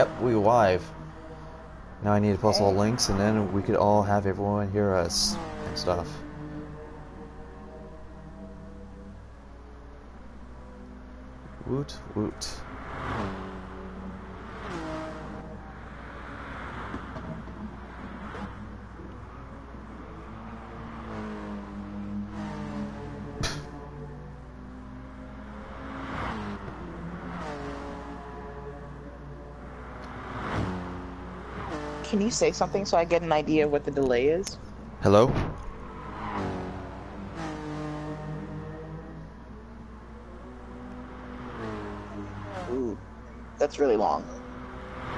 Yep, we live. Now I need to post all Okay. the links, and then we could all have everyone hear us and stuff. Woot woot. Can you say something so I get an idea of what the delay is? Hello? Ooh, that's really long.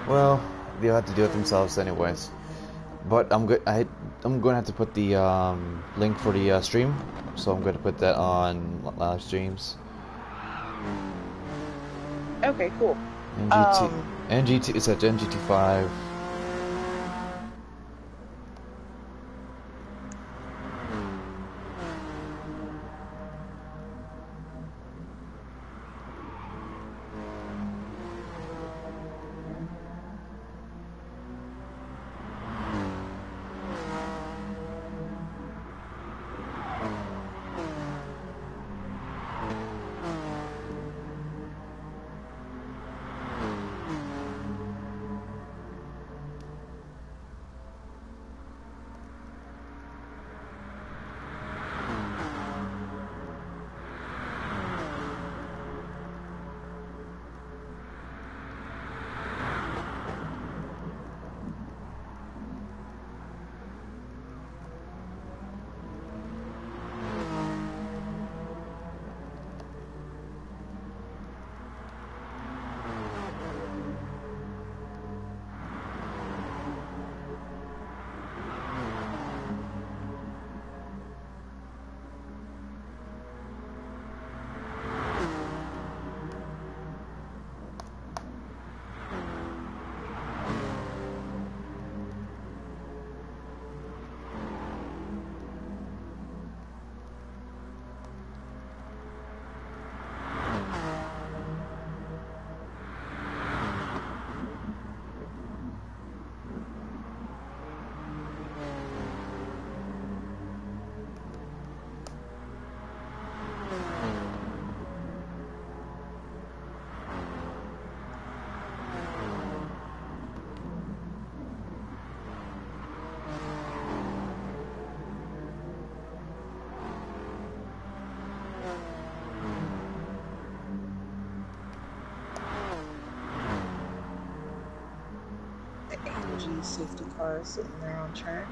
Well, they'll have to do it themselves anyways. But I'm good. I'm going to have to put the link for the stream, so I'm going to put that on live streams. Okay, cool. NGT. It's at NGT5. The NG safety car is sitting there on track.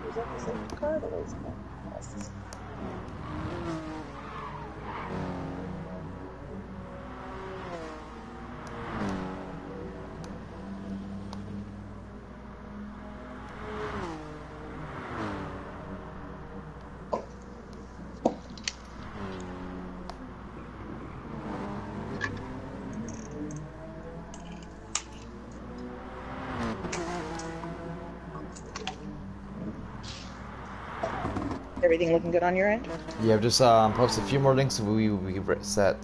Is that the safety car? The race car? That's the safety Everything looking good on your end? Yeah, I've just posted a few more links, and we will be set.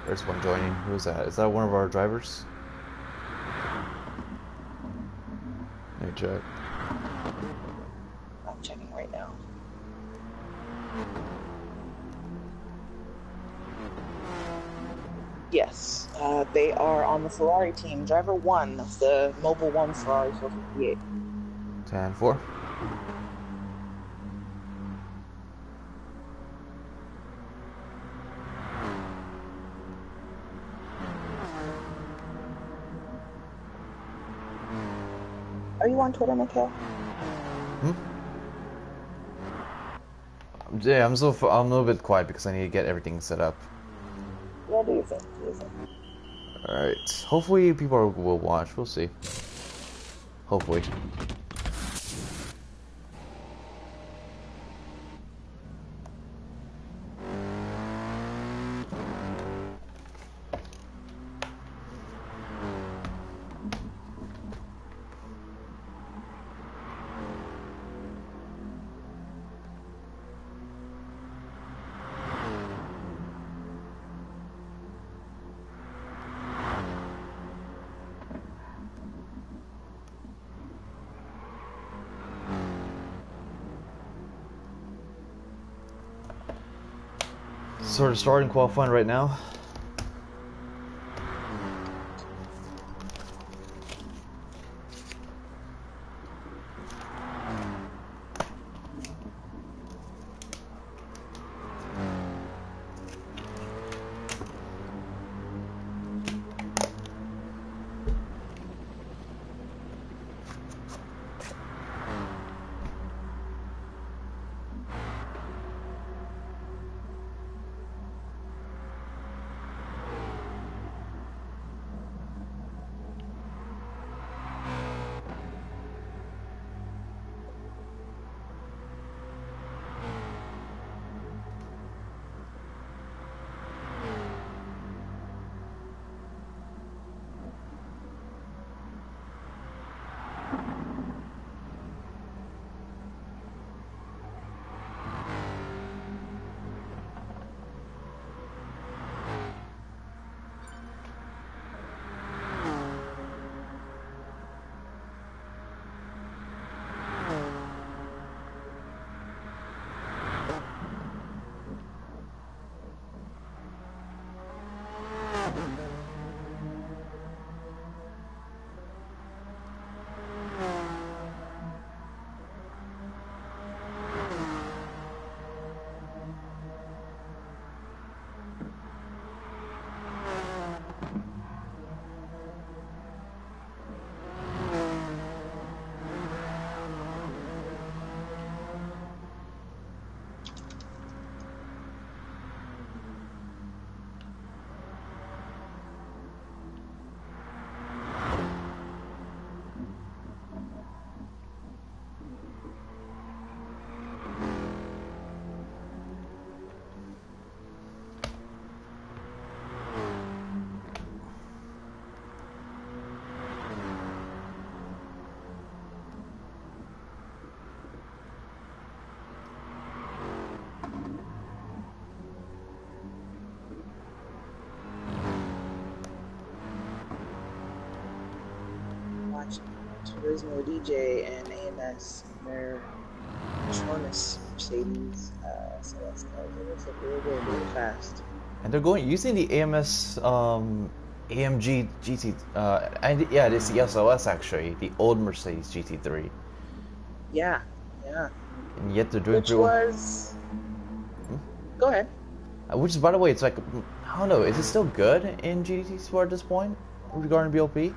There's one joining. Who is that? Is that one of our drivers? Let me check. I'm checking right now. Yes, they are on the Ferrari team. Driver 1 of the Mobile 1 Ferrari 458. 10-4. Are you on Twitter, Mikhail? Yeah, I'm a little bit quiet because I need to get everything set up. Yeah, do you think? Do you think? Alright. Hopefully people will watch. We'll see. Hopefully. sort of starting qualifying right now. Turismo DJ and AMS in their Patronus Mercedes Celeste cars. It looks like they're going really fast. And they're going using the AMS AMG GT and yeah, it is the SOS actually, the old Mercedes GT3. Yeah, yeah. And yet they're doing Which was Go ahead. Which is, by the way, it's like, I don't know, is it still good in GT4 at this point regarding BLP?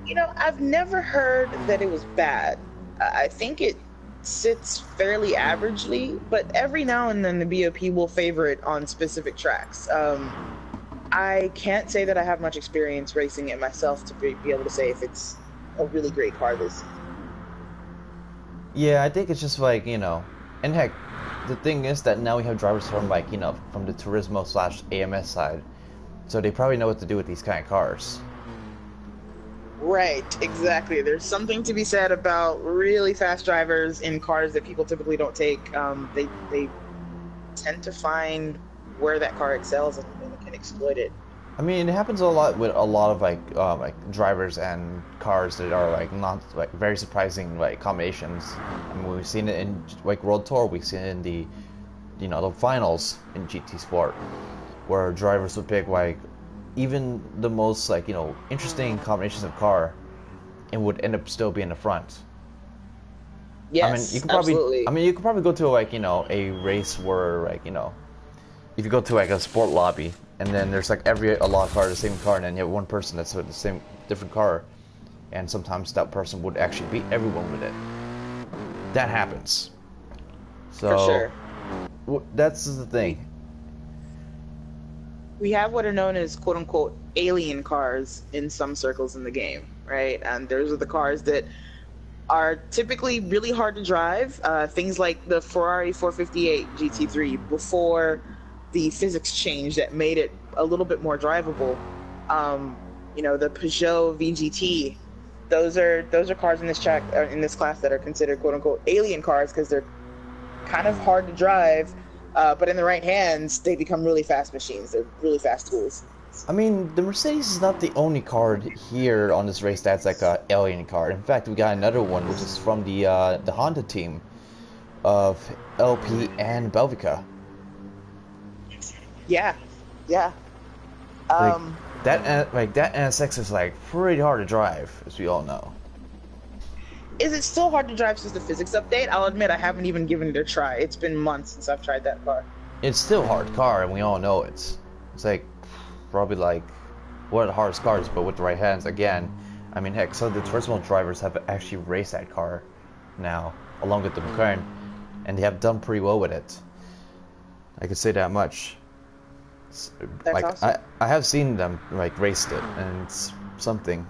You know, I've never heard that it was bad. I think it sits fairly averagely, but every now and then the BOP will favor it on specific tracks. I can't say that I have much experience racing it myself to be able to say if it's a really great car this season. Yeah, I think it's just like, you know, and heck, the thing is that now we have drivers from like, you know, from the Turismo / AMS side, so they probably know what to do with these kind of cars. Right, exactly. There's something to be said about really fast drivers in cars that people typically don't take. They tend to find where that car excels and can exploit it. I mean, it happens a lot with a lot of like drivers and cars that are like not like very surprising like combinations. I mean, we've seen it in like World Tour. We've seen it in the, you know, the finals in GT Sport, where drivers would pick like even the most like, you know, interesting combinations of car, and would end up still be in the front. Yes, I mean, you could probably, absolutely. I mean, you could probably go to like, you know, a race where like, you know, if you go to like a sport lobby and then there's like a lot of cars, the same car, and then you have one person that's with the same different car, and sometimes that person would actually beat everyone with it. That happens. So For sure. That's the thing. We have what are known as quote-unquote alien cars in some circles in the game, right? And those are the cars that are typically really hard to drive. Things like the Ferrari 458 GT3 before the physics change that made it a little bit more drivable. You know, the Peugeot VGT. Those are cars in this class that are considered quote-unquote alien cars because they're kind of hard to drive. But in the right hands, they become really fast machines. They're really fast tools. I mean, the Mercedes is not the only car here on this race that's like a alien car. In fact, we got another one, which is from the Honda team of LP and Belvica. Yeah, yeah. Like Um, that NSX is like pretty hard to drive, as we all know. is it still hard to drive since the physics update? I'll admit I haven't even given it a try. It's been months since I've tried that car. It's still a hard car, and we all know it's like probably like one of the hardest cars, but with the right hands. Again, I mean, heck, some of the Turismo drivers have actually raced that car now, along with the McLaren, and they have done pretty well with it. I could say that much. That's Like awesome. I have seen them like raced it, and it's something.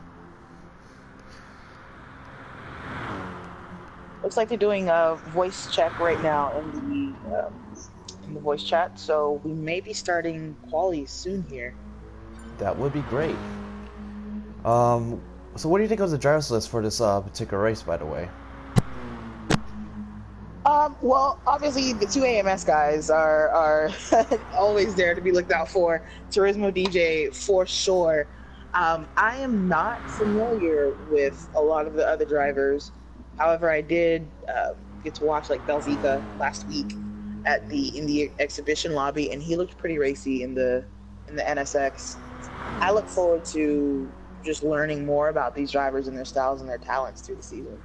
Looks like they're doing a voice check right now in the voice chat, so we may be starting quali soon here. That would be great. So what do you think of the drivers list for this particular race, by the way? Well, obviously the two AMS guys are always there to be looked out for. Turismo DJ for sure. I am not familiar with a lot of the other drivers. However, I did get to watch like Belzica last week in the exhibition lobby, and he looked pretty racy in the NSX. I look forward to just learning more about these drivers and their styles and their talents through the season.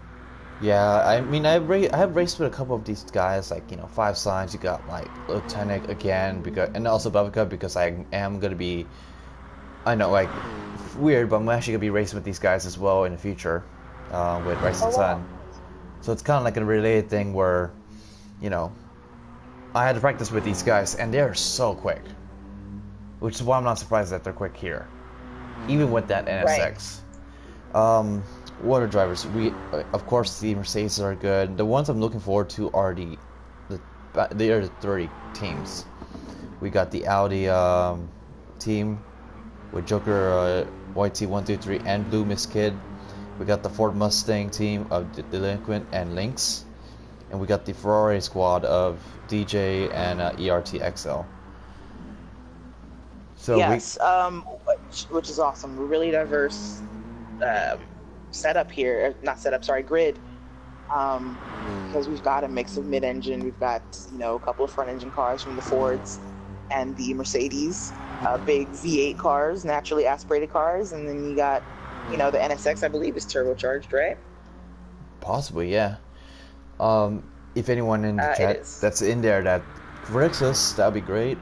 Yeah, I mean, I have raced with a couple of these guys, like, you know, Five Signs. You got like Lieutenant again, because, and also Babica, because I am gonna be, I know, like, weird, but I'm actually gonna be racing with these guys as well in the future, with Rising Sun. So it's kind of like a related thing where, you know, I had to practice with these guys, and they're so quick, which is why I'm not surprised that they're quick here, even with that NSX. Right. What are drivers? Of course, the Mercedes are good. The ones I'm looking forward to are the 30 teams. We got the Audi team with Joker, YT123, and Blue Miss Kid. We got the Ford Mustang team of Delinquent and Lynx, and we got the Ferrari squad of DJ and ERTXL. So yes, which is awesome. We're really diverse setup here, not setup, sorry, grid. Because we've got a mix of mid-engine, we've got, you know, a couple of front-engine cars from the Fords and the Mercedes, big V8 cars, naturally aspirated cars, and then you got, you know, the NSX, I believe, is turbocharged, right? Possibly, yeah. If anyone in the chat that's in there that corrects us, that'd be great.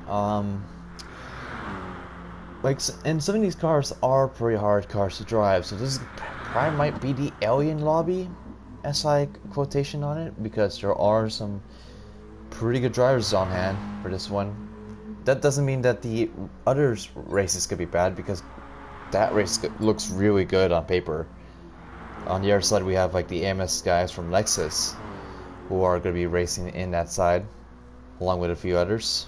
Like, and some of these cars are pretty hard cars to drive, so this probably might be the alien lobby, SI quotation on it, because there are some pretty good drivers on hand for this one. That doesn't mean that the other races could be bad, because that race looks really good on paper. On the other side, we have like the AMS guys from Lexus, who are going to be racing in that side, along with a few others.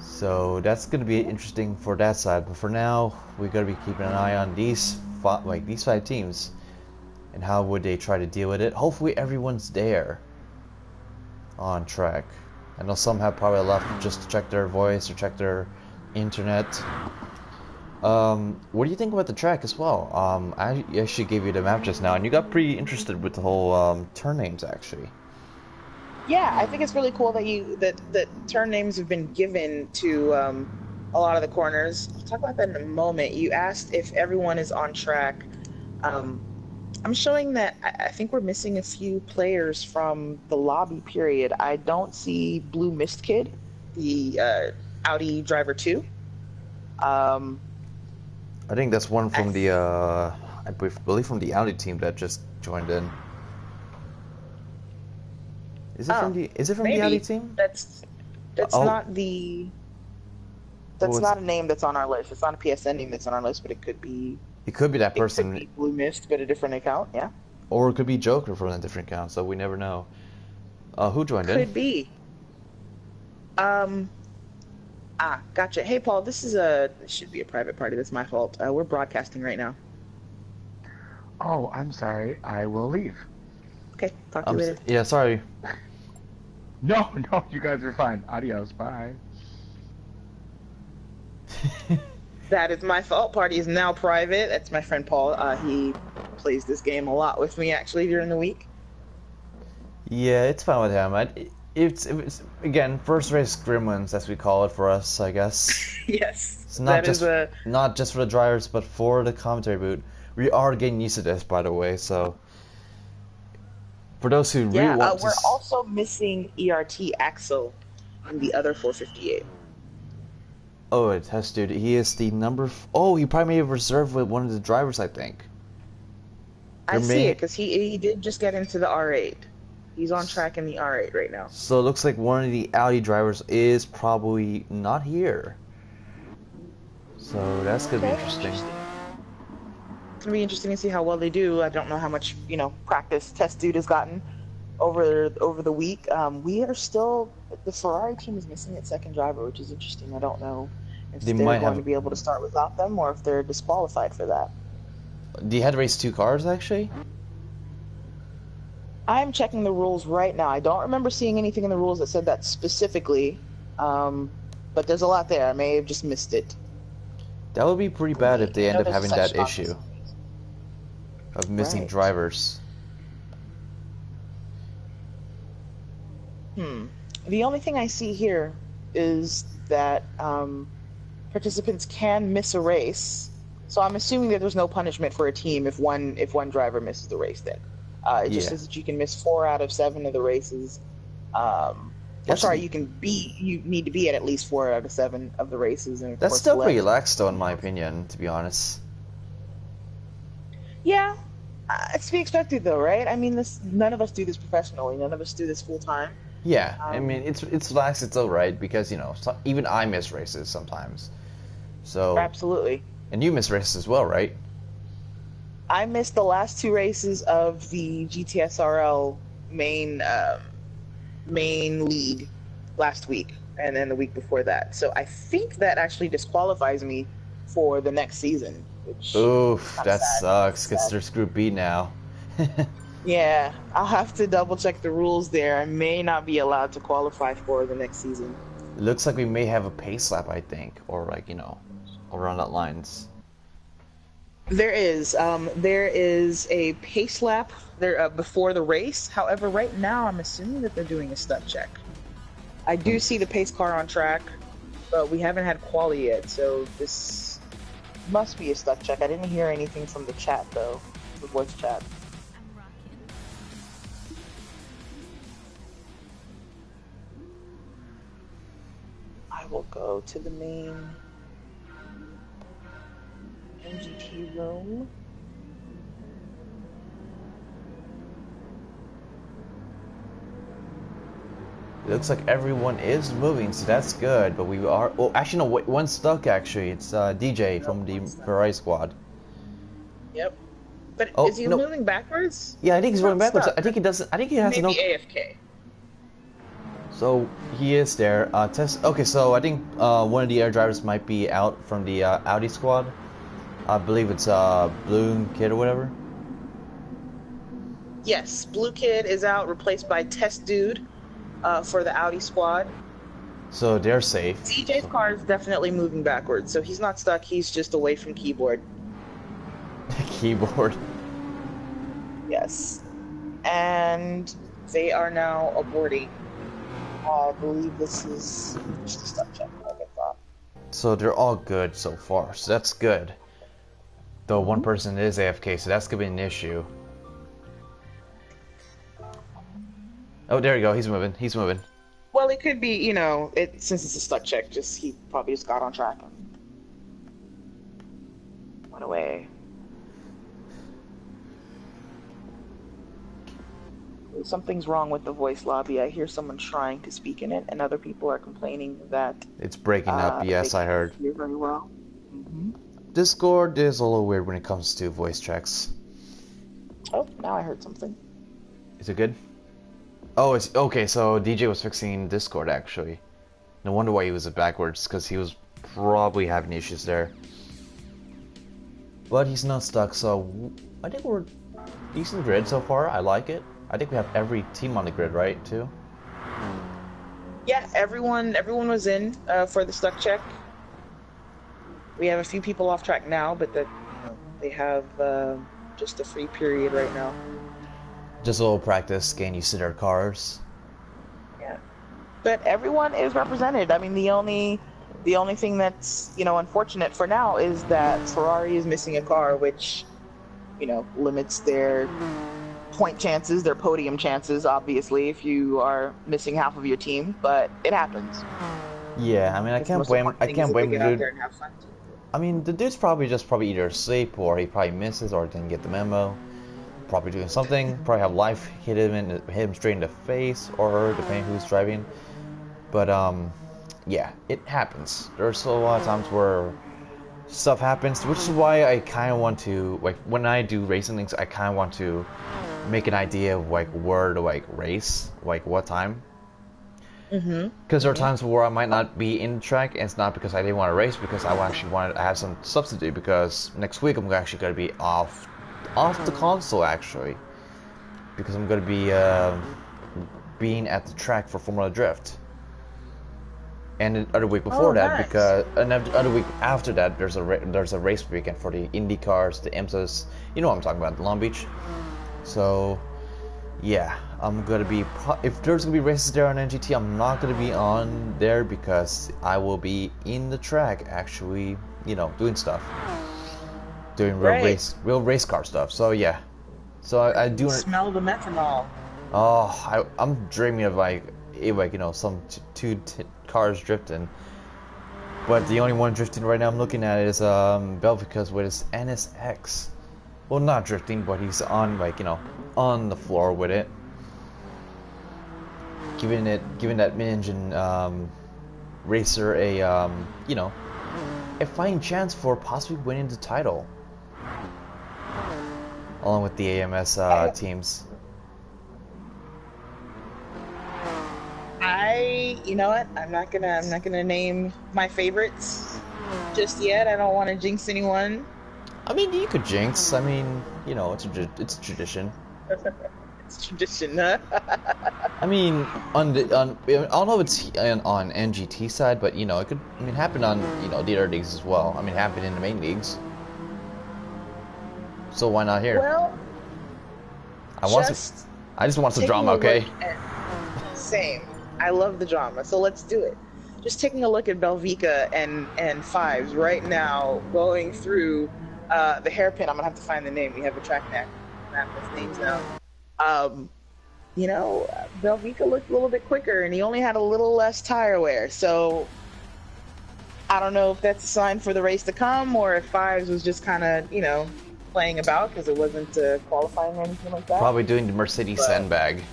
So that's going to be interesting for that side. But for now, we got to be keeping an eye on these five teams, and how would they try to deal with it. Hopefully, everyone's there on track. I know some have probably left just to check their voice or check their internet. What do you think about the track as well? I actually gave you the map just now, and you got pretty interested with the whole turn names, actually. Yeah, I think it's really cool that that turn names have been given to a lot of the corners. I'll talk about that in a moment. You asked if everyone is on track. I'm showing that I think we're missing a few players from the lobby period. I don't see Blue Mist Kid, the Audi driver 2. I think that's one from the I believe from the Audi team that just joined in. Is it from the Audi team? That's not the. That's not a name that's on our list. It's not a PSN name that's on our list, but it could be. It could be that person. It could be Blue Mist, but a different account. Yeah. Or it could be Joker from a different account, so we never know. Who joined in? Could be. Gotcha. Hey, Paul, this should be a private party. That's my fault. We're broadcasting right now. Oh, I'm sorry. I will leave. Okay, talk to you later. Yeah, sorry. No, you guys are fine. Adios, bye. That is my fault. Party is now private. That's my friend Paul. He plays this game a lot with me, actually, during the week. Yeah, it's fine with him. it's again first race gremlins, as we call it for us, I guess. Yes, It's not not just for the drivers, but for the commentary booth. We are getting used to this, by the way. So for those who really want to, we're also missing ERT Axel in the other 458. oh, it has dude. He is the number. Oh, he probably may have reserved with one of the drivers, I think. I see it because he did just get into the R8. He's on track in the R8 right now. So it looks like one of the Audi drivers is probably not here. So that's gonna be interesting. It's gonna be interesting to see how well they do. I don't know how much practice Test Dude has gotten over the week. We are still, the Ferrari team is missing its second driver, which is interesting. I don't know if they're going to be able to start without them or if they're disqualified for that. Do you have to race two cars actually? I'm checking the rules right now. I don't remember seeing anything in the rules that said that specifically, but there's a lot there. I may have just missed it. That would be pretty bad if they end up having that issue of missing drivers. The only thing I see here is that participants can miss a race. So I'm assuming that there's no punishment for a team if one driver misses the race. Then it just says that you can miss 4 out of 7 of the races. You need to be at least 4 out of 7 of the races. And that's still pretty lax, though, in my opinion, to be honest. Yeah, it's to be expected, though, right? I mean, none of us do this professionally. None of us do this full time. Yeah, I mean, it's lax. It's all right because even I miss races sometimes. So absolutely. And you miss races as well, right? I missed the last 2 races of the GTSRL main league last week, and then the week before that. So I think that actually disqualifies me for the next season. Which oof, that sucks because there's Group B now. Yeah, I'll have to double check the rules there. I may not be allowed to qualify for the next season. It looks like we may have a pace lap, I think, or around that lines. There is a pace lap there before the race. However, right now I'm assuming that they're doing a stunt check. I do see the pace car on track, but we haven't had quali yet, so this must be a stunt check. I didn't hear anything from the chat though, the voice chat. I will go to the main NGT room. It looks like everyone is moving, so that's good. But we are. Oh, actually, no. One's stuck. Actually, it's DJ from the Ferrari squad. Yep. But is he moving backwards? Yeah, I think he's moving backwards. I think he doesn't. I think he has maybe AFK. So he is there. Okay, so I think one of the air drivers might be out from the Audi squad. I believe it's Blue Kid or whatever. Yes, Blue Kid is out, replaced by Test Dude for the Audi squad. So they're safe. DJ's car is definitely moving backwards, so he's not stuck. He's just away from keyboard. Keyboard. Yes, and they are now aborting. I believe this is just a stunt check, like I thought. So they're all good so far, so that's good. Though one person is AFK, so that's gonna be an issue. Oh, there you go. He's moving. He's moving. Well, it could be, since it's a stunt check, he probably just got on track and went away. Something's wrong with the voice lobby. I hear someone trying to speak in it, and other people are complaining that it's breaking up. Yes, I heard. Hear very well. Discord is a little weird when it comes to voice checks. Oh, now I heard something. Is it good? Oh, it's okay. So DJ was fixing Discord actually. No wonder why he was backwards, because he was probably having issues there. But he's not stuck, so I think we're decent grid so far. I like it. I think we have every team on the grid, right? Too. Yeah, everyone was in for the stuck check. We have a few people off track now, but they have just a free period right now. Just a little practice, getting used to their cars. Yeah. But everyone is represented. I mean, the only thing that's, unfortunate for now is that Ferrari is missing a car, which, limits their point chances, their podium chances, obviously, if you are missing half of your team, but it happens. Yeah, I mean, I can't blame the Get out dude. there and have fun. I mean, the dude's probably either asleep or he probably misses or didn't get the memo. Probably doing something. Probably have life hit him straight in the face, or depending who's driving. But yeah, it happens. There's a lot of times where stuff happens, which is why I kind of want to, like, when I do racing things, I kind of want to make an idea of like where to like race, like what time. Because there are times where I might not be in the track, and it's not because I didn't want to race, because I actually wanted to have some substitute, because next week I'm actually going to be off the console, actually. Because I'm going to be being at the track for Formula Drift. And the other week before that, nice. because the other week after that, there's a race weekend for the Indy cars, the IMSAs, you know what I'm talking about, Long Beach. So, yeah, I'm gonna be, if there's gonna be races there on NGT, I'm not gonna be on there because I will be in the track, actually, doing stuff, doing real race car stuff. So yeah, so I do Smell the methanol. Oh, I'm dreaming of like some two cars drifting, but the only one drifting right now I'm looking at is Belvica's with his NSX. Well, not drifting, but he's on on the floor with it, giving that mid-engine racer a fighting chance for possibly winning the title, along with the AMS teams. You know what? I'm not gonna name my favorites just yet. I don't want to jinx anyone. I mean, you could jinx. I mean, it's a tradition. It's tradition, huh? I mean, I don't know if it's on NGT side, but it could. I mean, happen on the other leagues as well. I mean, happen in the main leagues. So why not here? Well, I just want some drama, okay? Same. I love the drama, so let's do it. Just taking a look at Belvica and Fives right now, going through the hairpin. I'm gonna have to find the name. We have a track map with names now. Belvica looked a little bit quicker, and he only had a little less tire wear. So I don't know if that's a sign for the race to come, or if Fives was just kind of playing about because it wasn't qualifying or anything like that. Probably doing the Mercedes sandbag.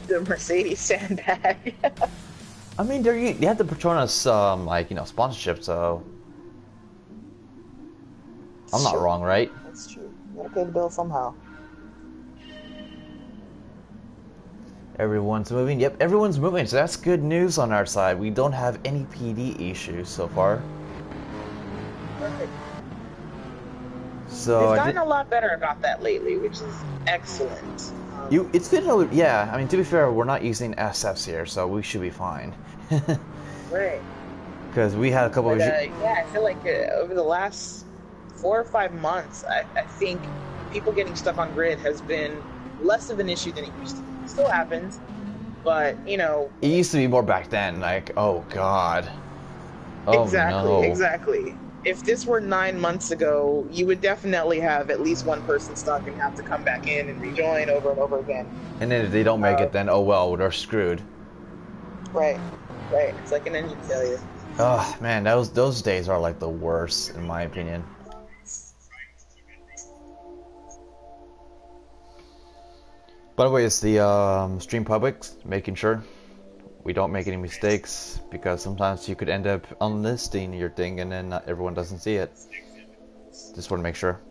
The Mercedes sandbag. I mean, they had the Petronas sponsorship, so I'm not wrong, right? That's true. You gotta pay the bill somehow. Everyone's moving. Yep, everyone's moving. So that's good news on our side. We don't have any PD issues so far. Perfect. So they've gotten a lot better about that lately, which is excellent. It's been yeah. I mean, to be fair, we're not using SFs here, so we should be fine. Right. Because we had a couple of issues. Yeah, I feel like over the last 4 or 5 months, I think people getting stuck on grid has been less of an issue than it used to be. It still happens, but it used to be more back then. Like, oh god. Oh, exactly. If this were 9 months ago, you would definitely have at least one person stuck and have to come back in and rejoin over and over again. And then if they don't make it, then oh well, they're screwed. Right. It's like an engine failure. Oh man, those days are like the worst in my opinion. By the way, it's the stream public, making sure we don't make any mistakes, because sometimes you could end up unlisting your thing and then not everyone doesn't see it. Just want to make sure.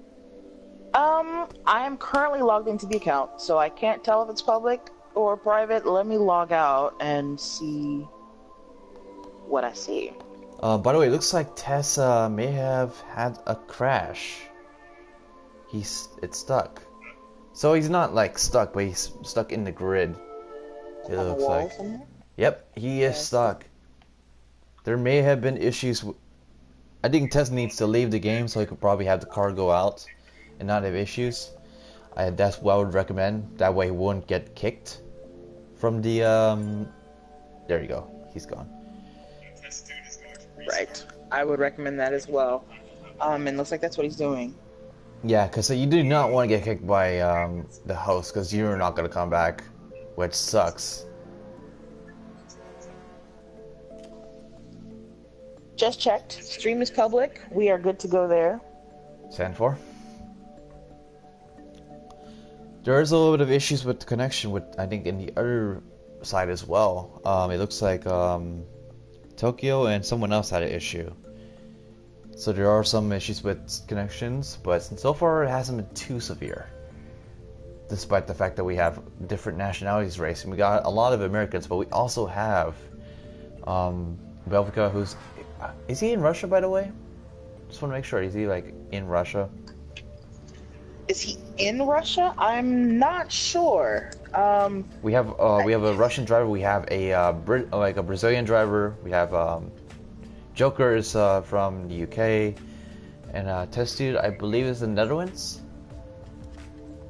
I am currently logged into the account, so I can't tell if it's public or private. Let me log out and see what I see. By the way, it looks like Tessa may have had a crash. It's stuck. So he's not like stuck, but he's stuck in the grid. It looks like. Somewhere? Yep, he is stuck. There may have been issues. I think Tess needs to leave the game so he could probably have the car go out and not have issues. That's what I would recommend. That way he won't get kicked from the There you go. He's gone. Right. I would recommend that as well. And looks like that's what he's doing. Yeah, because you do not want to get kicked by the host, because you're not going to come back, which sucks. Just checked. Stream is public. We are good to go there. Stand for. There is a little bit of issues with the connection with, I think, in the other side as well. It looks like Tokyo and someone else had an issue. So there are some issues with connections, but so far it hasn't been too severe. Despite the fact that we have different nationalities racing. We got a lot of Americans, but we also have Belvica, who's... Is he in Russia, by the way? Just want to make sure. Is he, like, in Russia? Is he in Russia? I'm not sure. We have a Russian driver. We have a Brazilian driver. We have Joker is from the UK, and Test Dude, I believe, is the Netherlands.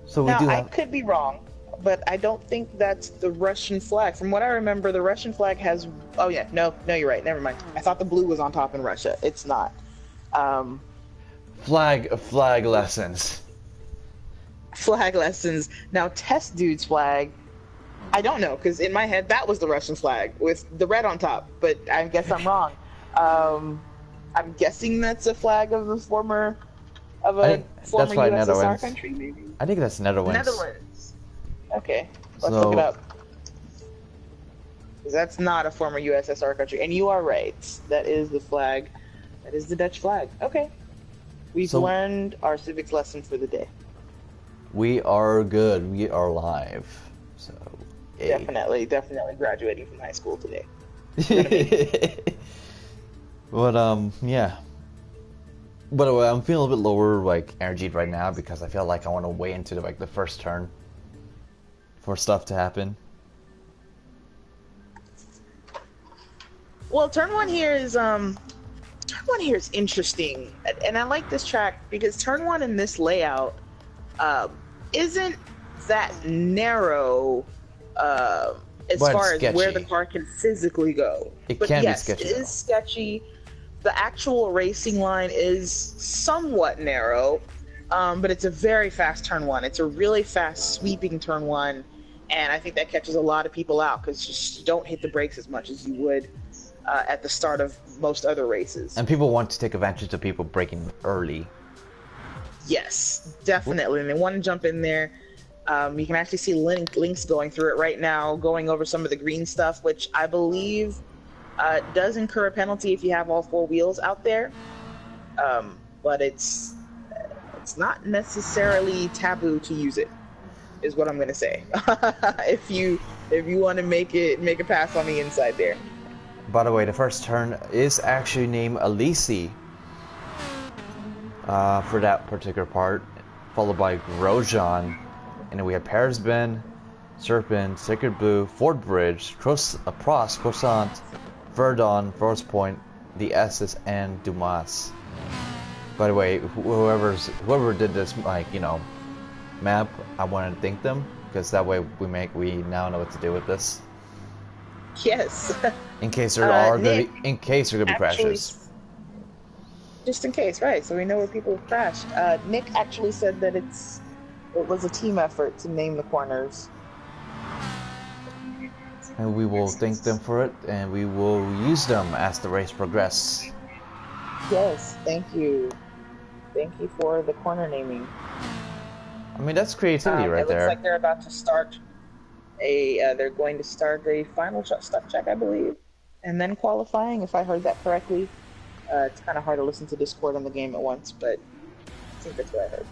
So we do have... I could be wrong, but I don't think that's the Russian flag. From what I remember, the Russian flag has... Oh yeah, no, you're right. Never mind. I thought the blue was on top in Russia. It's not. Flag lessons. Flag lessons. Now, Test Dude's flag, I don't know, because in my head that was the Russian flag with the red on top, but I guess I'm wrong. I'm guessing that's a flag of a former USSR country, maybe? I think that's Netherlands. Netherlands. Okay, let's look it up. Because that's not a former USSR country. And you are right. That is the flag. That is the Dutch flag. Okay. We've learned our civics lesson for the day. We are good. We are live. So, yay. Definitely graduating from high school today. But yeah. By the way, I'm feeling a bit lower, like, energy right now because I feel like I want to wait into the first turn for stuff to happen. Well, turn one here is interesting, and I like this track because turn one in this layout isn't that narrow as far as where the car can physically go. It can be sketchy. It is sketchy. The actual racing line is somewhat narrow, but it's a very fast turn one. It's a really fast sweeping turn one, and I think that catches a lot of people out because you don't hit the brakes as much as you would at the start of most other races. And people want to take advantage of people braking early. Yes, definitely. And they want to jump in there. You can actually see Link's going through it right now, going over some of the green stuff, which I believe does incur a penalty if you have all four wheels out there. But it's not necessarily taboo to use it, is what I'm going to say. if you want to make a pass on the inside there. By the way, the first turn is actually named Alisi for that particular part, followed by Grosjean, and then we have Paris Ben, Serpent, Sacred Blue, Fort Bridge, Prost, Croissant, Verdun, Forest Point, the S's, and Dumas. By the way, whoever did this, map, I want to thank them because that way we now know what to do with this. Yes. In case there are gonna be crashes. Just in case, right? So we know where people have crashed. Nick actually said that it was a team effort to name the corners. And we will thank them for it, and we will use them as the race progresses. Yes, thank you. Thank you for the corner naming. I mean, that's creativity right there. It looks like they're about to start they're going to start a final stuff check, I believe, and then qualifying, if I heard that correctly. It's kind of hard to listen to Discord on the game at once, but I think that's what I heard.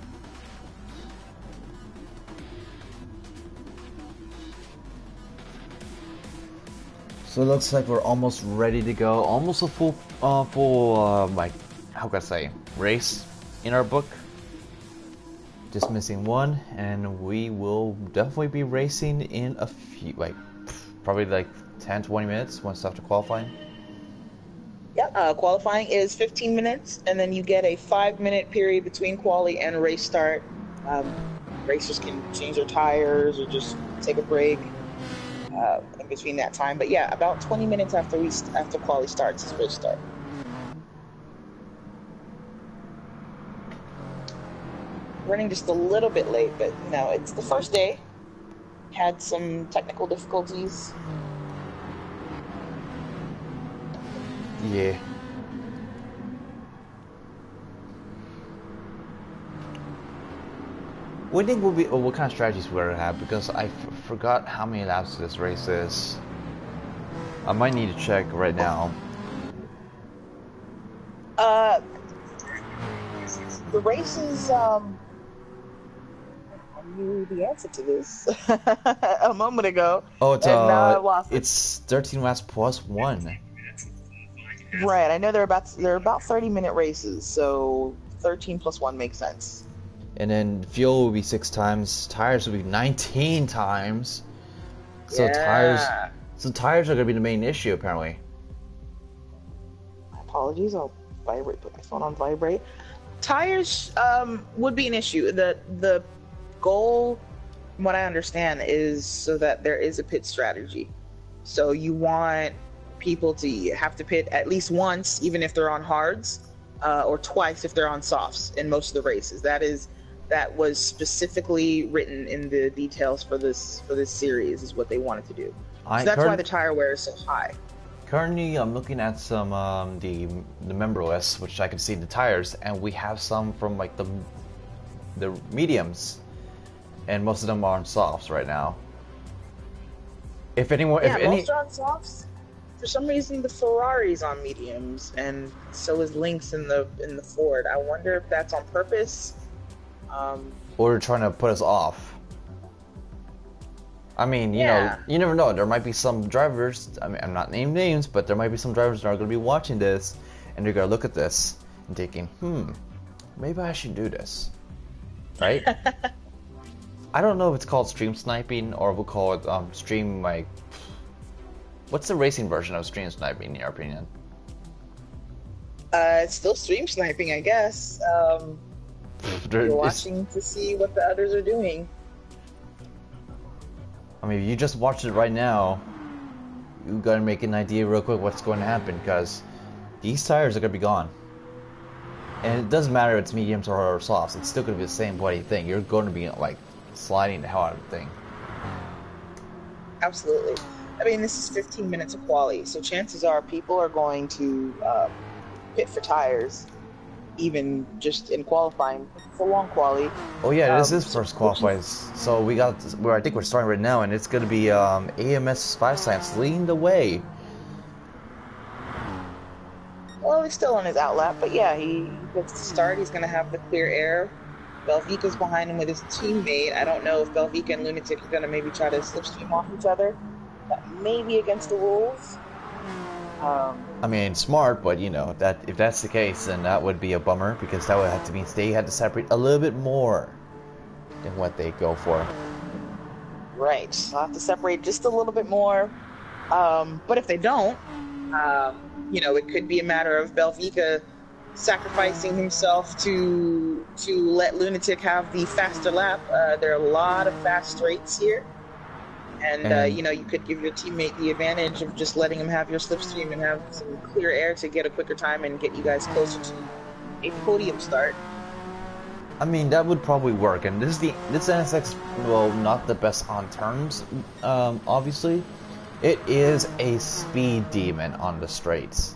So it looks like we're almost ready to go. Almost a full how can I say, race in our book. Just missing one, and we will definitely be racing in a few, probably 10-20 minutes once after qualifying. Yeah, qualifying is 15 minutes, and then you get a 5-minute period between quali and race start. Racers can change their tires or just take a break. in between that time. But yeah, about 20 minutes after quali starts is race start. Running just a little bit late, but no, it's the first day. Had some technical difficulties. Yeah. What do you think will be, or what kind of strategies we're gonna have? Because I forgot how many laps this race is. I might need to check right now. The race is I knew the answer to this a moment ago. Oh, and now I lost it. it's 13 laps plus 1. Right, I know they're about 30-minute races, so 13 plus 1 makes sense. And then fuel will be 6 times, tires will be 19 times. So Yeah. tires are gonna be the main issue apparently. My apologies, I'll put my phone on vibrate. Tires would be an issue. The goal, from what I understand, is so that there is a pit strategy. So you want people to have to pit at least once, even if they're on hards, or twice if they're on softs in most of the races. That was specifically written in the details for this series, is what they wanted to do. So that's why the tire wear is so high. Currently, I'm looking at some the member list, which I can see the tires, and we have some from like the mediums, and most of them are on softs right now. If anyone, Yeah, if any, most are on softs. For some reason, the Ferrari's on mediums, and so is Lynx in the Ford. I wonder if that's on purpose. or trying to put us off. I mean, you know, you never know. There might be some drivers. I mean, I'm not naming names, but there might be some drivers that are going to be watching this, and they're going to look at this and thinking, maybe I should do this, right? I don't know if it's called stream sniping or we'll call it stream like. What's the racing version of stream sniping in your opinion? It's still stream sniping, I guess. You're watching to see what the others are doing. I mean, if you just watch it right now, you gotta make an idea real quick what's going to happen, because these tires are gonna be gone. And it doesn't matter if it's mediums or softs, it's still gonna be the same bloody thing. You're going to be like sliding the hell out of the thing. Absolutely. I mean, this is 15 minutes of quali, so chances are people are going to pit for tires, even just in qualifying. It's a long quali. Oh yeah, this is first qualified. So we got, I think we're starting right now, and it's going to be AMS 5 Science leading the way. Well, he's still on his outlap, but yeah, he gets to start. He's going to have the clear air. Belvica's behind him with his teammate. I don't know if Belvica and Lunatic are going to maybe try to slipstream off each other. That may be against the rules. I mean, smart, but you know, that if that's the case, then that would be a bummer, because that would have to mean they had to separate a little bit more than what they go for. Right, they'll have to separate just a little bit more. But if they don't, you know, it could be a matter of Belvica sacrificing himself to let Lunatic have the faster lap. There are a lot of fast straights here. And you know, you could give your teammate the advantage of just letting him have your slipstream and have some clear air to get a quicker time and get you guys closer to a podium start. I mean, that would probably work. And this NSX, well, not the best on turns, obviously. It is a speed demon on the straights.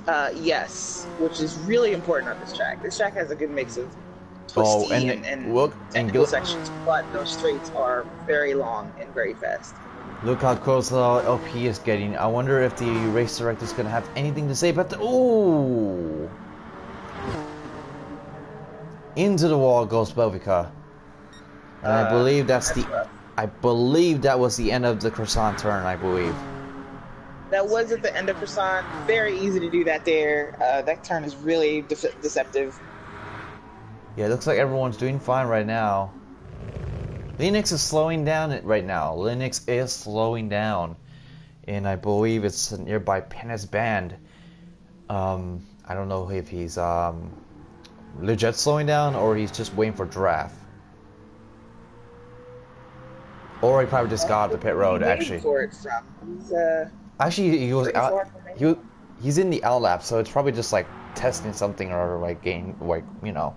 Yes, which is really important on this track. This track has a good mix of twisty and technical sections, but those straights are very long and very fast. Look how close LP is getting. I wonder if the race director is going to have anything to say about the... Ooh! Into the wall goes Belvica. And I believe that's the... I believe that was the end of the croissant turn, I believe. That was at the end of croissant. Very easy to do that there. That turn is really deceptive. Yeah, it looks like everyone's doing fine right now. Linux is slowing down right now. Linux is slowing down. And I believe it's nearby Pennis Band. I don't know if he's legit slowing down or he's just waiting for draft. Or he probably just got off the pit road, Where are you actually. waiting for it from? He's, Actually, he was pretty out. far from it. He's in the out lap, so it's probably just like testing something or like game, like you know.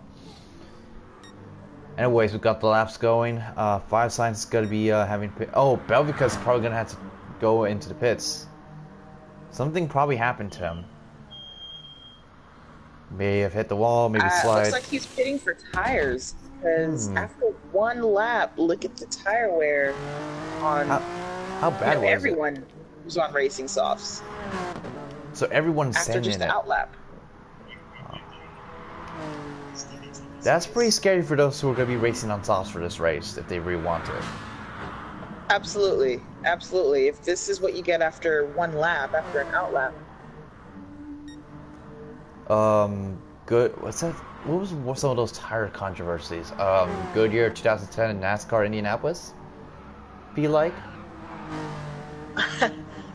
Anyways, we got the laps going. 5 Signs is gonna be having pit. Oh, Belvica's probably gonna have to go into the pits. Something probably happened to him. May have hit the wall, maybe slide. Looks like he's pitting for tires because after one lap, look at the tire wear on. How bad was everyone who's on racing softs. So everyone's after sending just it. the out lap. That's pretty scary for those who are going to be racing on softs for this race if they really want it. Absolutely, absolutely. If this is what you get after one lap, after an out lap. Good. What's that? What was some of those tire controversies? Goodyear 2010 in NASCAR Indianapolis. Be like.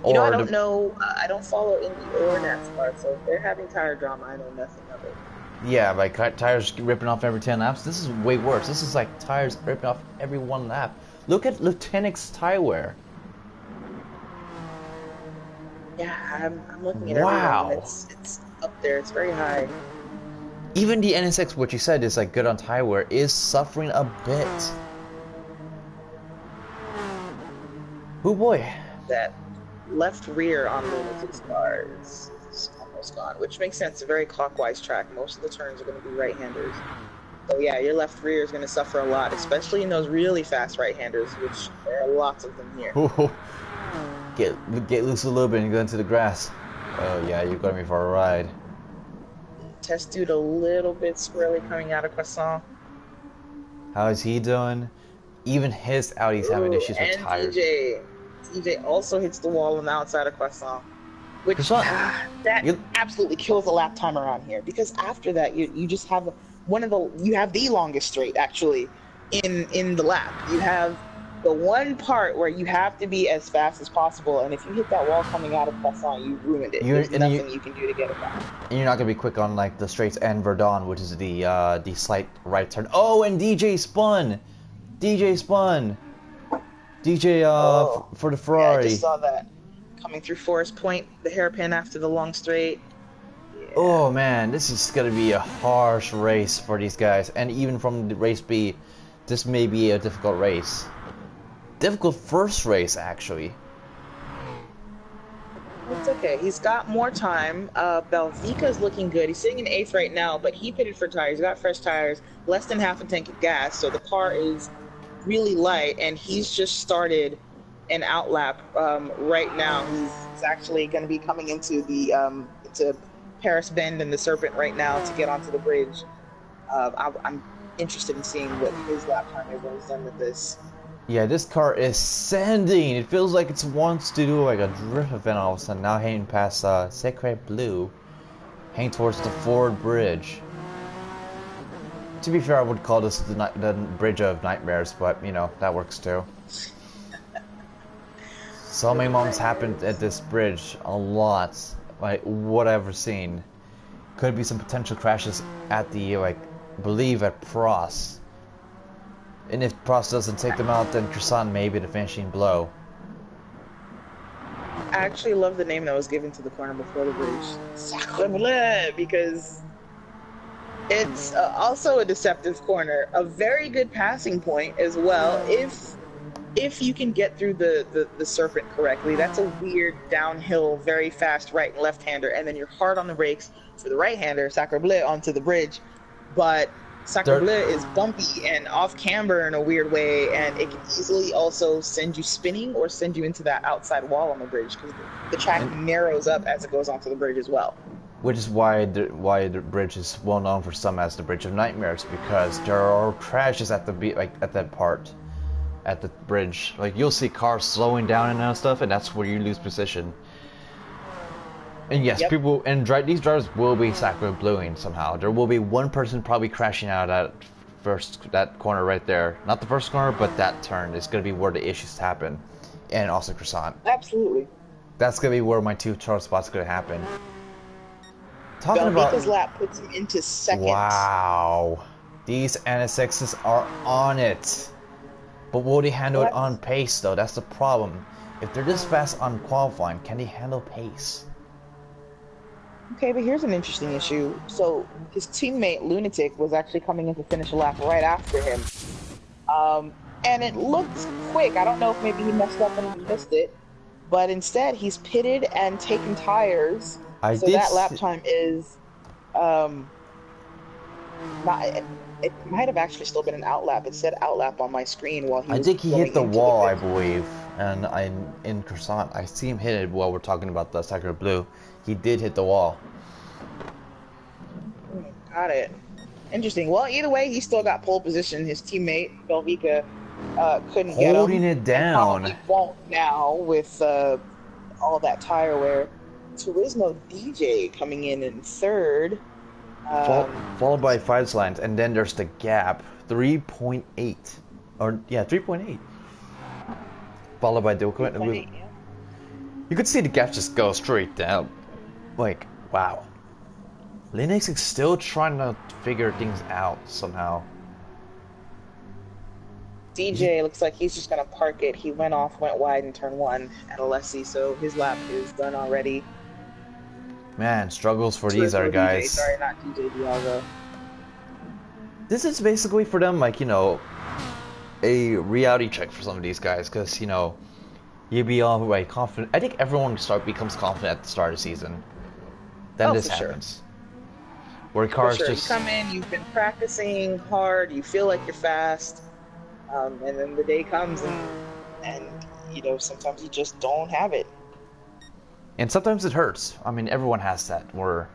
You know, I don't know. I don't follow Indy or NASCAR, so if they're having tire drama, I know nothing of it. Yeah, like tires ripping off every 10 laps. This is way worse. This is like tires ripping off every 1 lap. Look at Lieutenant's tire wear. Yeah, I'm looking at everyone. It's up there. It's very high. Even the NSX, which you said is like good on tire wear, is suffering a bit. Oh boy. That left rear on Lunatic's car is almost gone, which makes sense. It's a very clockwise track. Most of the turns are going to be right-handers. So yeah, your left rear is going to suffer a lot, especially in those really fast right-handers, which there are lots of them here. Get loose a little bit and go into the grass. Oh yeah, you're going to be for a ride. Test dude a little bit squirrely coming out of Croissant. How is he doing? Even his Audi's having issues with tires. TJ also hits the wall on the outside of Croissant, which that Yep. absolutely kills the lap time around here. Because after that, you just have the longest straight actually in the lap. You have the one part where you have to be as fast as possible, and if you hit that wall coming out of Croissant, you ruined it. There's nothing you can do to get it back. And you're not gonna be quick on like the straights and Verdun, which is the slight right turn. Oh, and DJ spun. For the Ferrari. Yeah, I just saw that coming through Forest Point, the hairpin after the long straight. Yeah. Oh man, this is gonna be a harsh race for these guys, and even from the race B, this may be a difficult race. Difficult first race, actually. It's okay. He's got more time. Belvica's looking good. He's sitting in 8th right now, but he pitted for tires. He got fresh tires, less than half a tank of gas, so the car is really light, and he's just started an out lap right now. He's actually going to be coming into the into Paris Bend and the Serpent right now to get onto the bridge. I'm interested in seeing what his lap time is done with this. Yeah, this car is sending. It feels like it wants to do like a drift event all of a sudden. Now heading past Sainte-Croix Blue, heading towards the Ford Bridge. To be fair, I would call this the Bridge of Nightmares, but you know, that works too. So many moments happened at this bridge, a lot, like what I've ever seen. Could be some potential crashes at the, I believe at Prost. And if Prost doesn't take them out, then Croissant may be the finishing blow. I actually love the name that was given to the corner before the bridge. Sainte-Croix, because it's also a deceptive corner, a very good passing point as well. If you can get through the Serpent correctly, that's a weird downhill, very fast right and left-hander, and then you're hard on the brakes for the right-hander, Sainte-Croix, onto the bridge. But Sainte-Croix is bumpy and off camber in a weird way, and it can easily also send you spinning or send you into that outside wall on the bridge because the track narrows up as it goes onto the bridge as well. Which is why the bridge is well known for some as the Bridge of Nightmares, because there are crashes at that part, at the bridge. Like you'll see cars slowing down and stuff, and that's where you lose position. And yes, people and these drivers will be Sainte-Croix bluing somehow. There will be one person probably crashing out at that corner right there. Not the first corner, but that turn is going to be where the issues happen, and also Croissant. Absolutely. That's going to be where my 2 chart spots are going to happen. Talking Belvica's lap puts him into 2nd. Wow, these NSXs are on it. But will they handle it What? on pace though? That's the problem. If they're this fast on qualifying, can they handle pace? Okay, but here's an interesting issue. So his teammate Lunatic was actually coming in to finish a lap right after him. And it looked quick. I don't know if maybe he messed up and he missed it, but instead he's pitted and taken tires. I So did that lap time is not. It might have actually still been an outlap. It said outlap on my screen while he I was think he going hit the into wall, I pit. believe, and in Croissant, I see him hit it while we're talking about the Sacred Blue. He did hit the wall. Got it. Interesting. Well, either way, he still got pole position. His teammate Belvica couldn't get him. Holding it down. And probably won't now with all that tire wear. Turismo DJ coming in third. Followed by 5 lines, and then there's the gap, 3.8, or yeah, 3.8. Followed by the equipment. Yeah. You could see the gap just go straight down. Like, wow. Linux is still trying to figure things out somehow. DJ looks like he's just gonna park it. He went wide in turn 1 at Alessi, so his lap is done already. Man, struggles for these Turismo are guys. DJ, sorry, not DJ Dialgo. This is basically for them, like, you know, a reality check for some of these guys, because, you know, you'd be all like confident. I think everyone becomes confident at the start of the season. Then this happens. Where cars just you come in, you've been practicing hard, you feel like you're fast, and then the day comes and you know, sometimes you just don't have it. And sometimes it hurts. I mean, everyone has that where,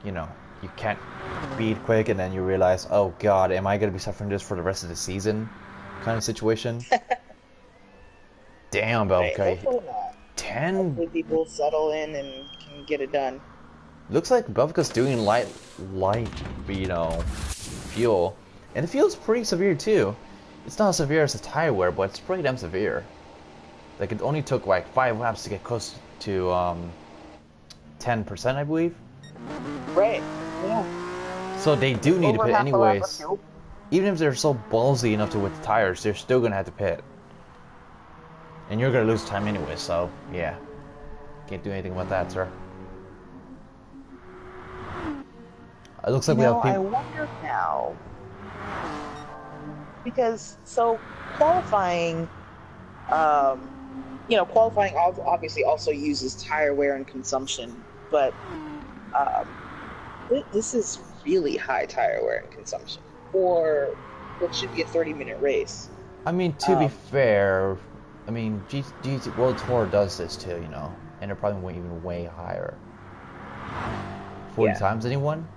you know, you can't beat quick and then you realize, oh god, am I going to be suffering this for the rest of the season kind of situation? Damn, Belka. Hopefully not. 10. Hopefully people settle in and can get it done. Looks like Belka's doing light, you know, fuel. And the fuel's pretty severe too. It's not as severe as the tire wear, but it's pretty damn severe. Like, it only took like 5 laps to get close to 10%, I believe. Right, yeah. So they do need to pit half a lap of anyways. fuel. Even if they're so ballsy enough to with the tires, they're still gonna have to pit. And you're gonna lose time anyway, so yeah. Can't do anything about that, sir. It looks like we have I people. wonder now, because so qualifying, you know, qualifying obviously also uses tire wear and consumption, but this is really high tire wear and consumption for what should be a 30-minute race. I mean, to be fair, I mean, GT World Tour does this too, you know, and they're probably even way higher. 40 times anyone?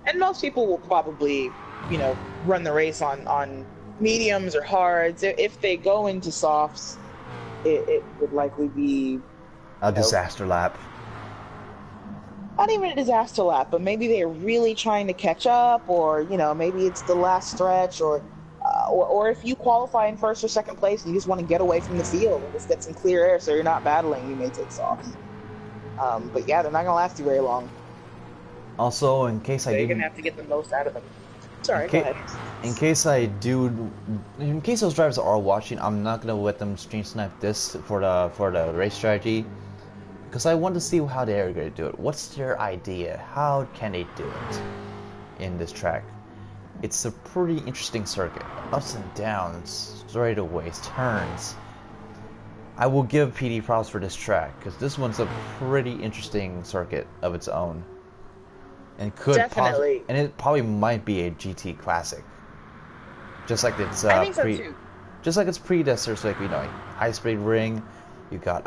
And most people will probably, you know, run the race on mediums or hards. If they go into softs, it would likely be A disaster lap. not even a disaster lap, but maybe they're really trying to catch up, or you know, maybe it's the last stretch, or if you qualify in first or second place and you just want to get away from the field and just get some clear air, so you're not battling, you may take softs. But yeah, they're not gonna last you very long. Also, in case You're gonna have to get the most out of them. Sorry, go ahead. In case those drivers are watching, I'm not gonna let them stream snipe this for the race strategy, because I want to see how they're gonna do it. What's their idea? How can they do it in this track? It's a pretty interesting circuit. Ups and downs, straightaways, turns. I will give PD props for this track, because this one's a pretty interesting circuit of its own. And Definitely. And it probably might be a GT classic. Just like its I think so too. just like its predecessors, like, you know, like High Speed Ring, you got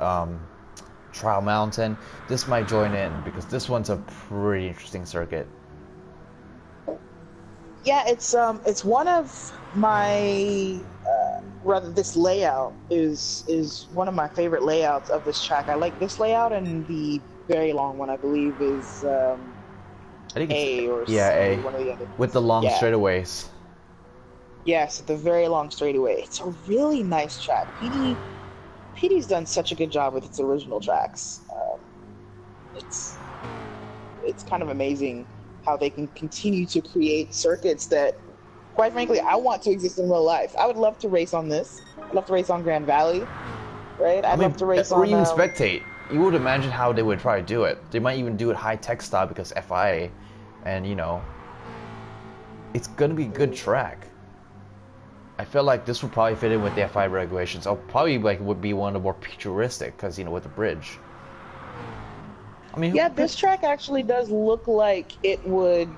Trial Mountain. This might join in because this one's a pretty interesting circuit. Yeah, it's one of my rather this layout is one of my favorite layouts of this track. I like this layout, and the very long one I believe is I think A or C, A one or the other. with the long Yeah. straightaways. Yes, the very long straightaway. It's a really nice track. PD's done such a good job with its original tracks. It's kind of amazing how they can continue to create circuits that quite frankly, I want to exist in real life. I would love to race on this. I'd love to race on Grand Valley, right? I'd love to race or on... even spectate. You would imagine how they would try to do it. They might even do it high-tech style because FIA, and you know, it's gonna be a good track. I feel like this would probably fit in with the FIA regulations. Or probably like would be one of the more futuristic because, you know, with the bridge. I mean, yeah, this track actually does look like it would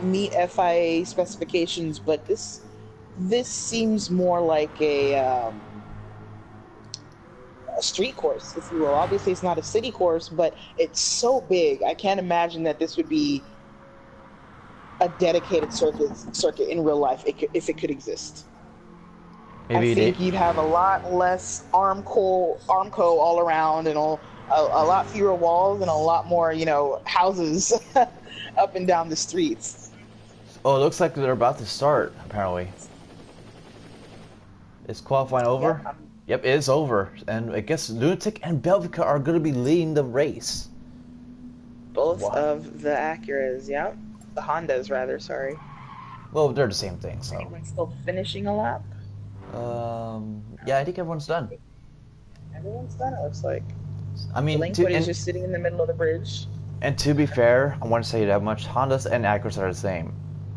meet FIA specifications, but this seems more like a street course, if you will. Obviously, it's not a city course, but it's so big. I can't imagine that this would be a dedicated circuit in real life if it could exist. maybe I think you'd have a lot less Armco all around, and a lot fewer walls, and a lot more, you know, houses up and down the streets. Oh, it looks like they're about to start. Apparently, is qualifying over? Yep, it is over, and I guess Lunatic and Belvica are going to be leading the race. Both of the Acuras, yeah. The Hondas, rather, sorry. Well, they're the same thing, so. Anyone still finishing a lap? Yeah, I think everyone's done. Everyone's done, it looks like. I mean, Delinquent is just sitting in the middle of the bridge. And to be fair, I want to say that much, Hondas and Acuras are the same.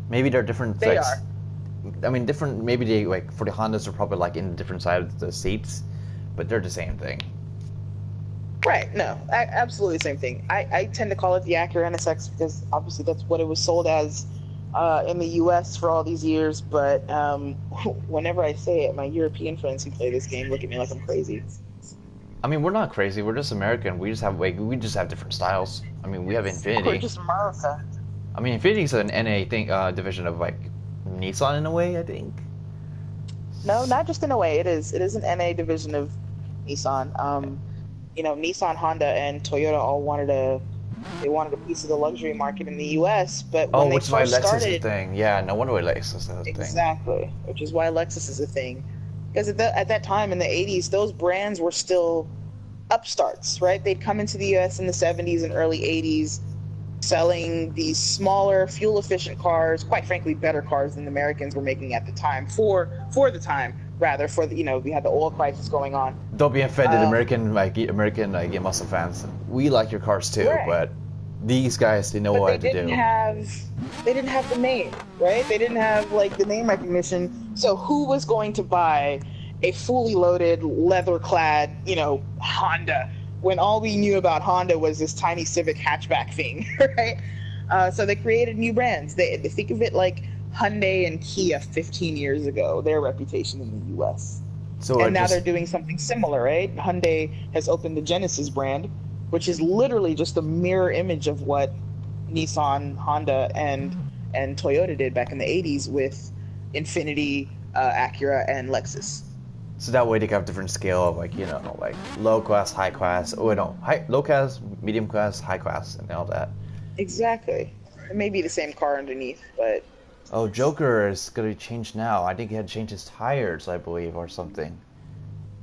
Maybe they're different. They are. I mean, different. Maybe they like for the Hondas are probably like in different sides of the seats, but they're the same thing. Right. No, absolutely the same thing. I tend to call it the Acura NSX because obviously that's what it was sold as in the U.S. for all these years. But whenever I say it, my European friends who play this game look at me like I'm crazy. I mean, we're not crazy. We're just American. We just have different styles. I mean, we have Infiniti. We're just America. I mean, Infiniti's an NA thing, division of like Nissan in a way, I think. No, not just in a way. It is an NA division of Nissan. You know, Nissan, Honda, and Toyota all wanted a piece of the luxury market in the U.S. But when they first started, is a thing. Yeah, no wonder why Lexus is a thing. Exactly, which is why Lexus is a thing. Because at that time in the 80s, those brands were still upstarts, right? They'd come into the U.S. in the 70s and early 80s, selling these smaller, fuel-efficient cars, quite frankly, better cars than the Americans were making at the time. For the time, rather, you know, we had the oil crisis going on. Don't be offended, American muscle fans. We like your cars too, right. But these guys, they know what to do. They didn't have the name, right? They didn't have like the name recognition. So who was going to buy a fully loaded, leather-clad, you know, Honda when all we knew about Honda was this tiny Civic hatchback thing, right? So they created new brands. They think of it like Hyundai and Kia 15 years ago, their reputation in the U.S. And now they're doing something similar, right? Hyundai has opened the Genesis brand, which is literally just a mirror image of what Nissan, Honda, and Toyota did back in the 80s with Infiniti, Acura, and Lexus. So that way they have different scale of like, you know, like low class, high class. Oh no, low class, medium class, high class, and all that. Exactly. It may be the same car underneath, but. Oh, Joker is gonna change now. I think he had to change his tires, I believe, or something,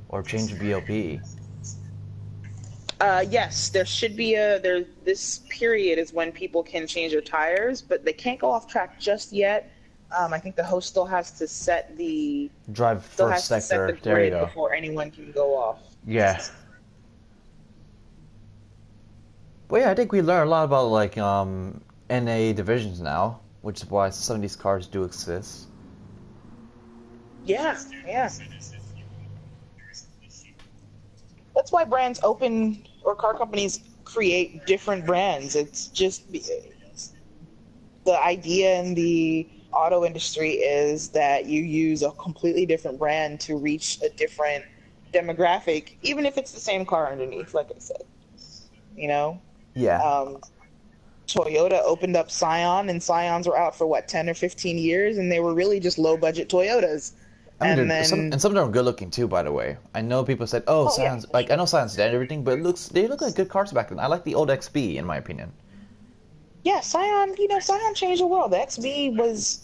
or change BOP. Yes, there should be this period is when people can change their tires, but they can't go off track just yet. I think the host still has to set the first sector. There you go. Before anyone can go off. Yeah. Well, yeah, I think we learned a lot about like NA divisions now, which is why some of these cars do exist. Yeah. That's why brands open, or car companies create different brands. It's just the idea in the auto industry is that you use a completely different brand to reach a different demographic, even if it's the same car underneath, like I said. You know? Yeah. Toyota opened up Scion, and Scions were out for, 10 or 15 years, and they were really just low-budget Toyotas. I mean, some of them are good looking too, by the way. I know people said, Scions, yeah. like, I know Scions dead and everything, but they look like good cars back then. I like the old XB, in my opinion. Yeah, Scion changed the world. The XB was,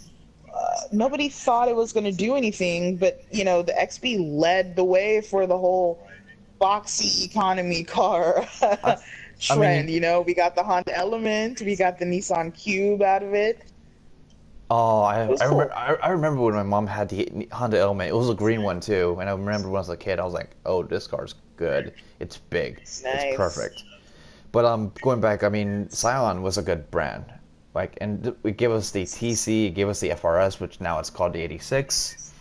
nobody thought it was going to do anything, but, you know, the XB led the way for the whole boxy economy car trend. You know, we got the Honda Element, we got the Nissan Cube out of it. Oh, It was I remember cool. I remember when my mom had the Honda Element. It was a green one too, and I remember when I was a kid, I was like, "Oh, this car's good. It's big. It's It's nice. perfect." But going back, I mean, Scion was a good brand. Like, and it gave us the TC, it gave us the FRS, which now it's called the 86.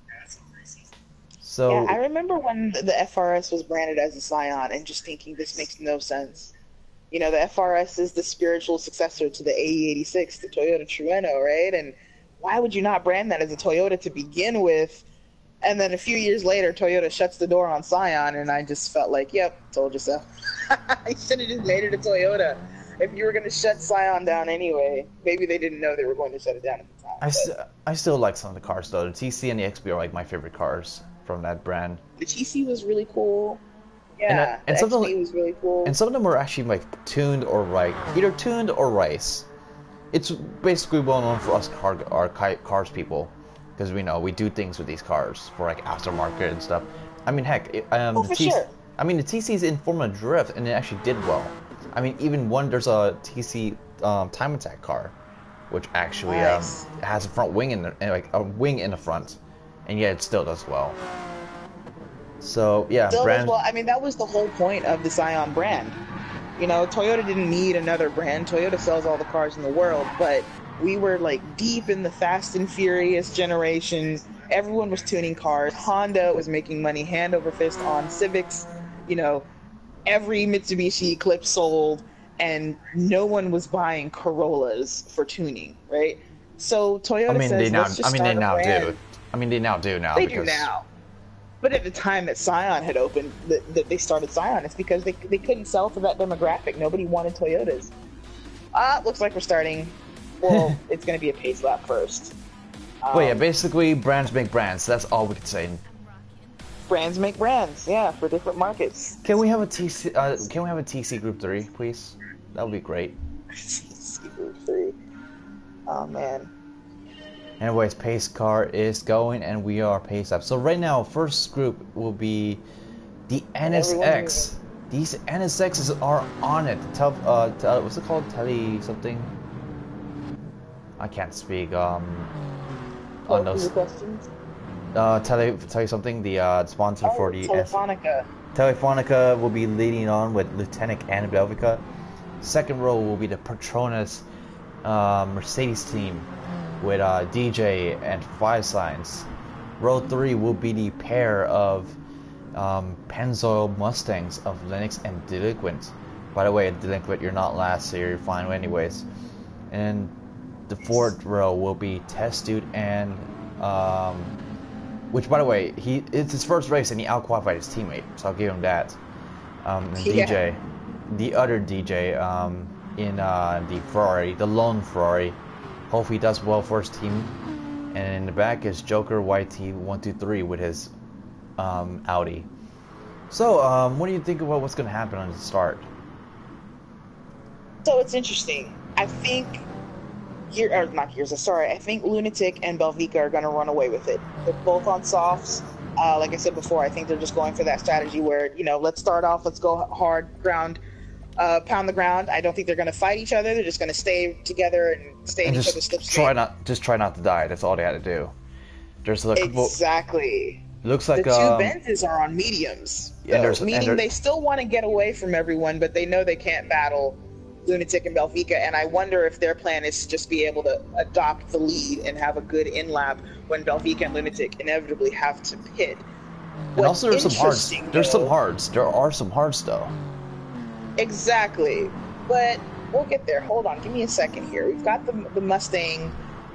Yeah, I So, remember when the FRS was branded as a Scion and just thinking this makes no sense. You know, the FRS is the spiritual successor to the AE86, the Toyota Trueno, right? And why would you not brand that as a Toyota to begin with? And then a few years later, Toyota shuts the door on Scion, and I just felt like, yep, told you so. I should have just made it a Toyota. If you were going to shut Scion down anyway, maybe they didn't know they were going to shut it down at the time. I still like some of the cars though. The TC and the XB are like my favorite cars from that brand. The TC was really cool. And Yeah, the some of XB them, was really cool. and some of them were actually like tuned or like either tuned or race. It's basically well known for us cars people, because we know we do things with these cars for like aftermarket and stuff. I mean, heck, Oh, for sure. I mean the TC is in Formula Drift and it actually did well. I mean, even there's a TC Time Attack car, which actually Nice. has a front wing like a wing in the front, and yet it still does well. So yeah, Still as brand. well. I mean, that was the whole point of the Scion brand. You know, Toyota didn't need another brand. Toyota sells all the cars in the world, but we were like deep in the Fast and Furious generation. Everyone was tuning cars. Honda was making money hand over fist on Civics. You know, every Mitsubishi Eclipse sold, and no one was buying Corollas for tuning, right? So I Toyota mean, says, let's just I mean, they start a now brand. do. I mean, they now do now They do because. now. But at the time that Scion had opened, that they started Scion, it's because they couldn't sell to that demographic. Nobody wanted Toyotas. Looks like we're starting. Well, it's going to be a pace lap first. Well, yeah, basically, brands make brands. That's all we can say. Brands make brands, yeah, for different markets. Can we have a TC? Can we have a TC Group 3, please? That would be great. Group 3. Oh, man. Anyways, pace car is going, and we are pace up. So right now, first group will be the NSX. These NSXs are on it. What's it called? Tele something. I can't speak. On those. Questions? Tell you something. The sponsor for the Telefonica. Telefonica will be leading on with Lieutenant and Belvica. Second row will be the Petronas Mercedes team with DJ and Five Signs. Row 3 will be the pair of Pennzoil Mustangs of Linux and Delinquent. By the way, Delinquent, you're not last, so you're fine anyways. And the fourth row will be Test Dude and which, by the way, it's his first race and he outqualified his teammate, so I'll give him that. And DJ, the other DJ in the Ferrari, the lone Ferrari. Hopefully he does well for his team. And in the back is Joker YT123 with his Audi. So, what do you think about what's going to happen on the start? So it's interesting. I think I think Lunatic and Belvica are going to run away with it. They're both on softs. Like I said before, I think they're just going for that strategy where, you know, let's start off, let's go hard ground, pound the ground. I don't think they're going to fight each other. They're just going to stay together and stay in each other's slipstream. Try not to die. That's all they had to do. There's a couple. Exactly. Looks like the two Benzes are on mediums, meaning they still want to get away from everyone, but they know they can't battle Lunatic and Belvica, and I wonder if their plan is to just be able to adopt the lead and have a good in-lap when Belvica and Lunatic inevitably have to pit. And also there's some hards. There are some hards though. Exactly. But we'll get there. Hold on. Give me a second here. We've got the Mustang,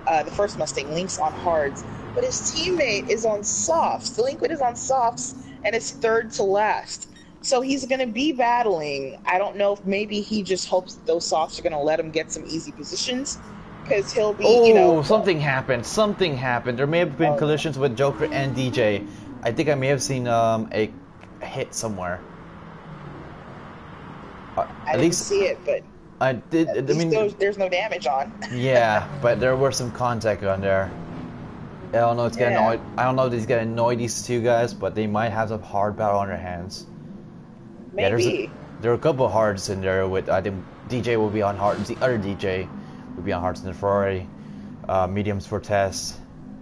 the first Mustang, Link's on hards, but his teammate is on softs. Delinquent is on softs, and it's third to last. So he's going to be battling. I don't know if maybe he just hopes that those softs are going to let him get some easy positions, because he'll be, something happened. Something happened. There may have been collisions with Joker and DJ. I think I may have seen a hit somewhere. I didn't see it, but I did. I mean, there's no damage on. Yeah, but there were some contact on there. I don't know. I don't know if he's gonna annoy these two guys, but they might have a hard battle on their hands. Maybe. Yeah, there are a couple of hards in there. With I think DJ will be on hards. The other DJ will be on hards in the Ferrari. mediums for tests.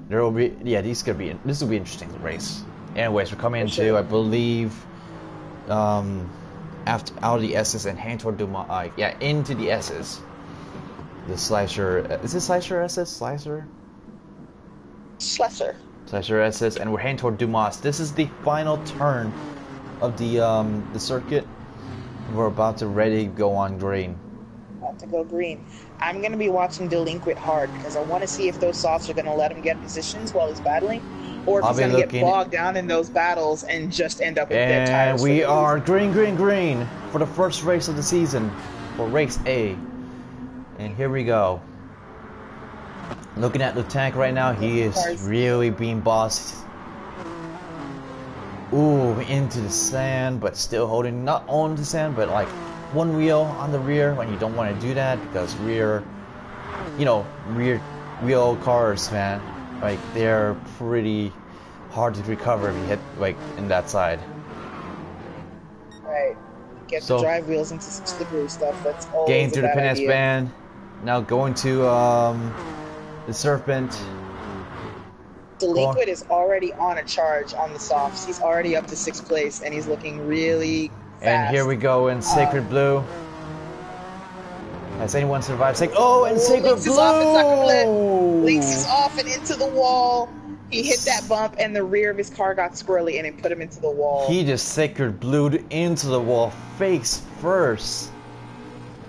There will be, yeah, this will be interesting race. Anyways, we're coming into, sure. I believe, after out of the S's and heading toward Dumas. Yeah, into the S's. The Slicer, is it Slicer SS? Slicer? Schlesser. Slicer SS, and we're heading toward Dumas. This is the final turn of the circuit. We're about to ready to go on green. About to go green. I'm going to be watching Delinquent hard because I want to see if those softs are going to let him get positions while he's battling, or if he's going to get bogged down in those battles and just end up with dead tires. And we are green for the first race of the season, for race A. And here we go. Looking at the tank right now, he is really being bossed. Ooh, into the sand, but still holding, not on the sand, but like one wheel on the rear when you don't want to do that, because rear wheel cars, man, like they're pretty hard to recover if you hit like in that side. Right. Get the drive wheels into some slippery stuff. That's always getting a through the bad Pinhead's idea. band. Now going to the Serpent. Delinquent is already on a charge on the softs. He's already up to 6th place, and he's looking really fast. And here we go in Sacred Blue. Has anyone survived? And Sacred Lynx Blue! is off in second place. Lynx is off and into the wall. He hit that bump, and the rear of his car got squirrely, and it put him into the wall. He just Sacred Blued into the wall, face first.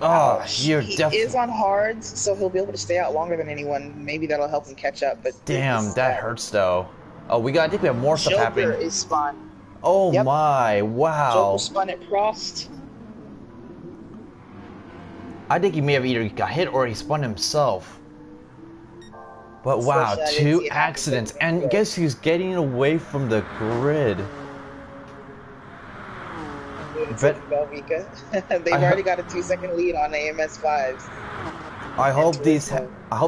Oh, you're definitely. He is on hards, so he'll be able to stay out longer than anyone. Maybe that'll help him catch up. But damn, that hurts though. Oh, I think we have more stuff happening. Joker is spun. Oh my, wow. Joker spun at Prost. I think he may have either got hit or he spun himself. But wow, 2 accidents, and guess who's getting away from the grid? Belvika. They've already got a 2-second lead on AMS5s. I hope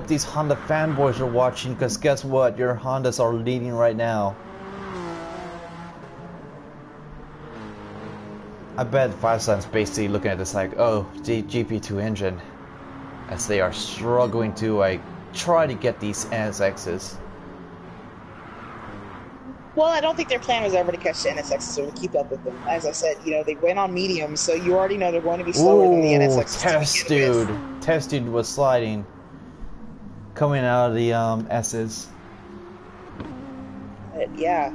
these Honda fanboys are watching, because guess what? Your Hondas are leading right now. I bet Five Sun's basically looking at this like, oh, GP2 engine, as they are struggling to like try to get these NSXs. Well, I don't think their plan was ever to catch the NSXs or to keep up with them. As I said, they went on mediums, so you already know they're going to be slower than the NSXs. Test dude was sliding, coming out of the S's. Yeah,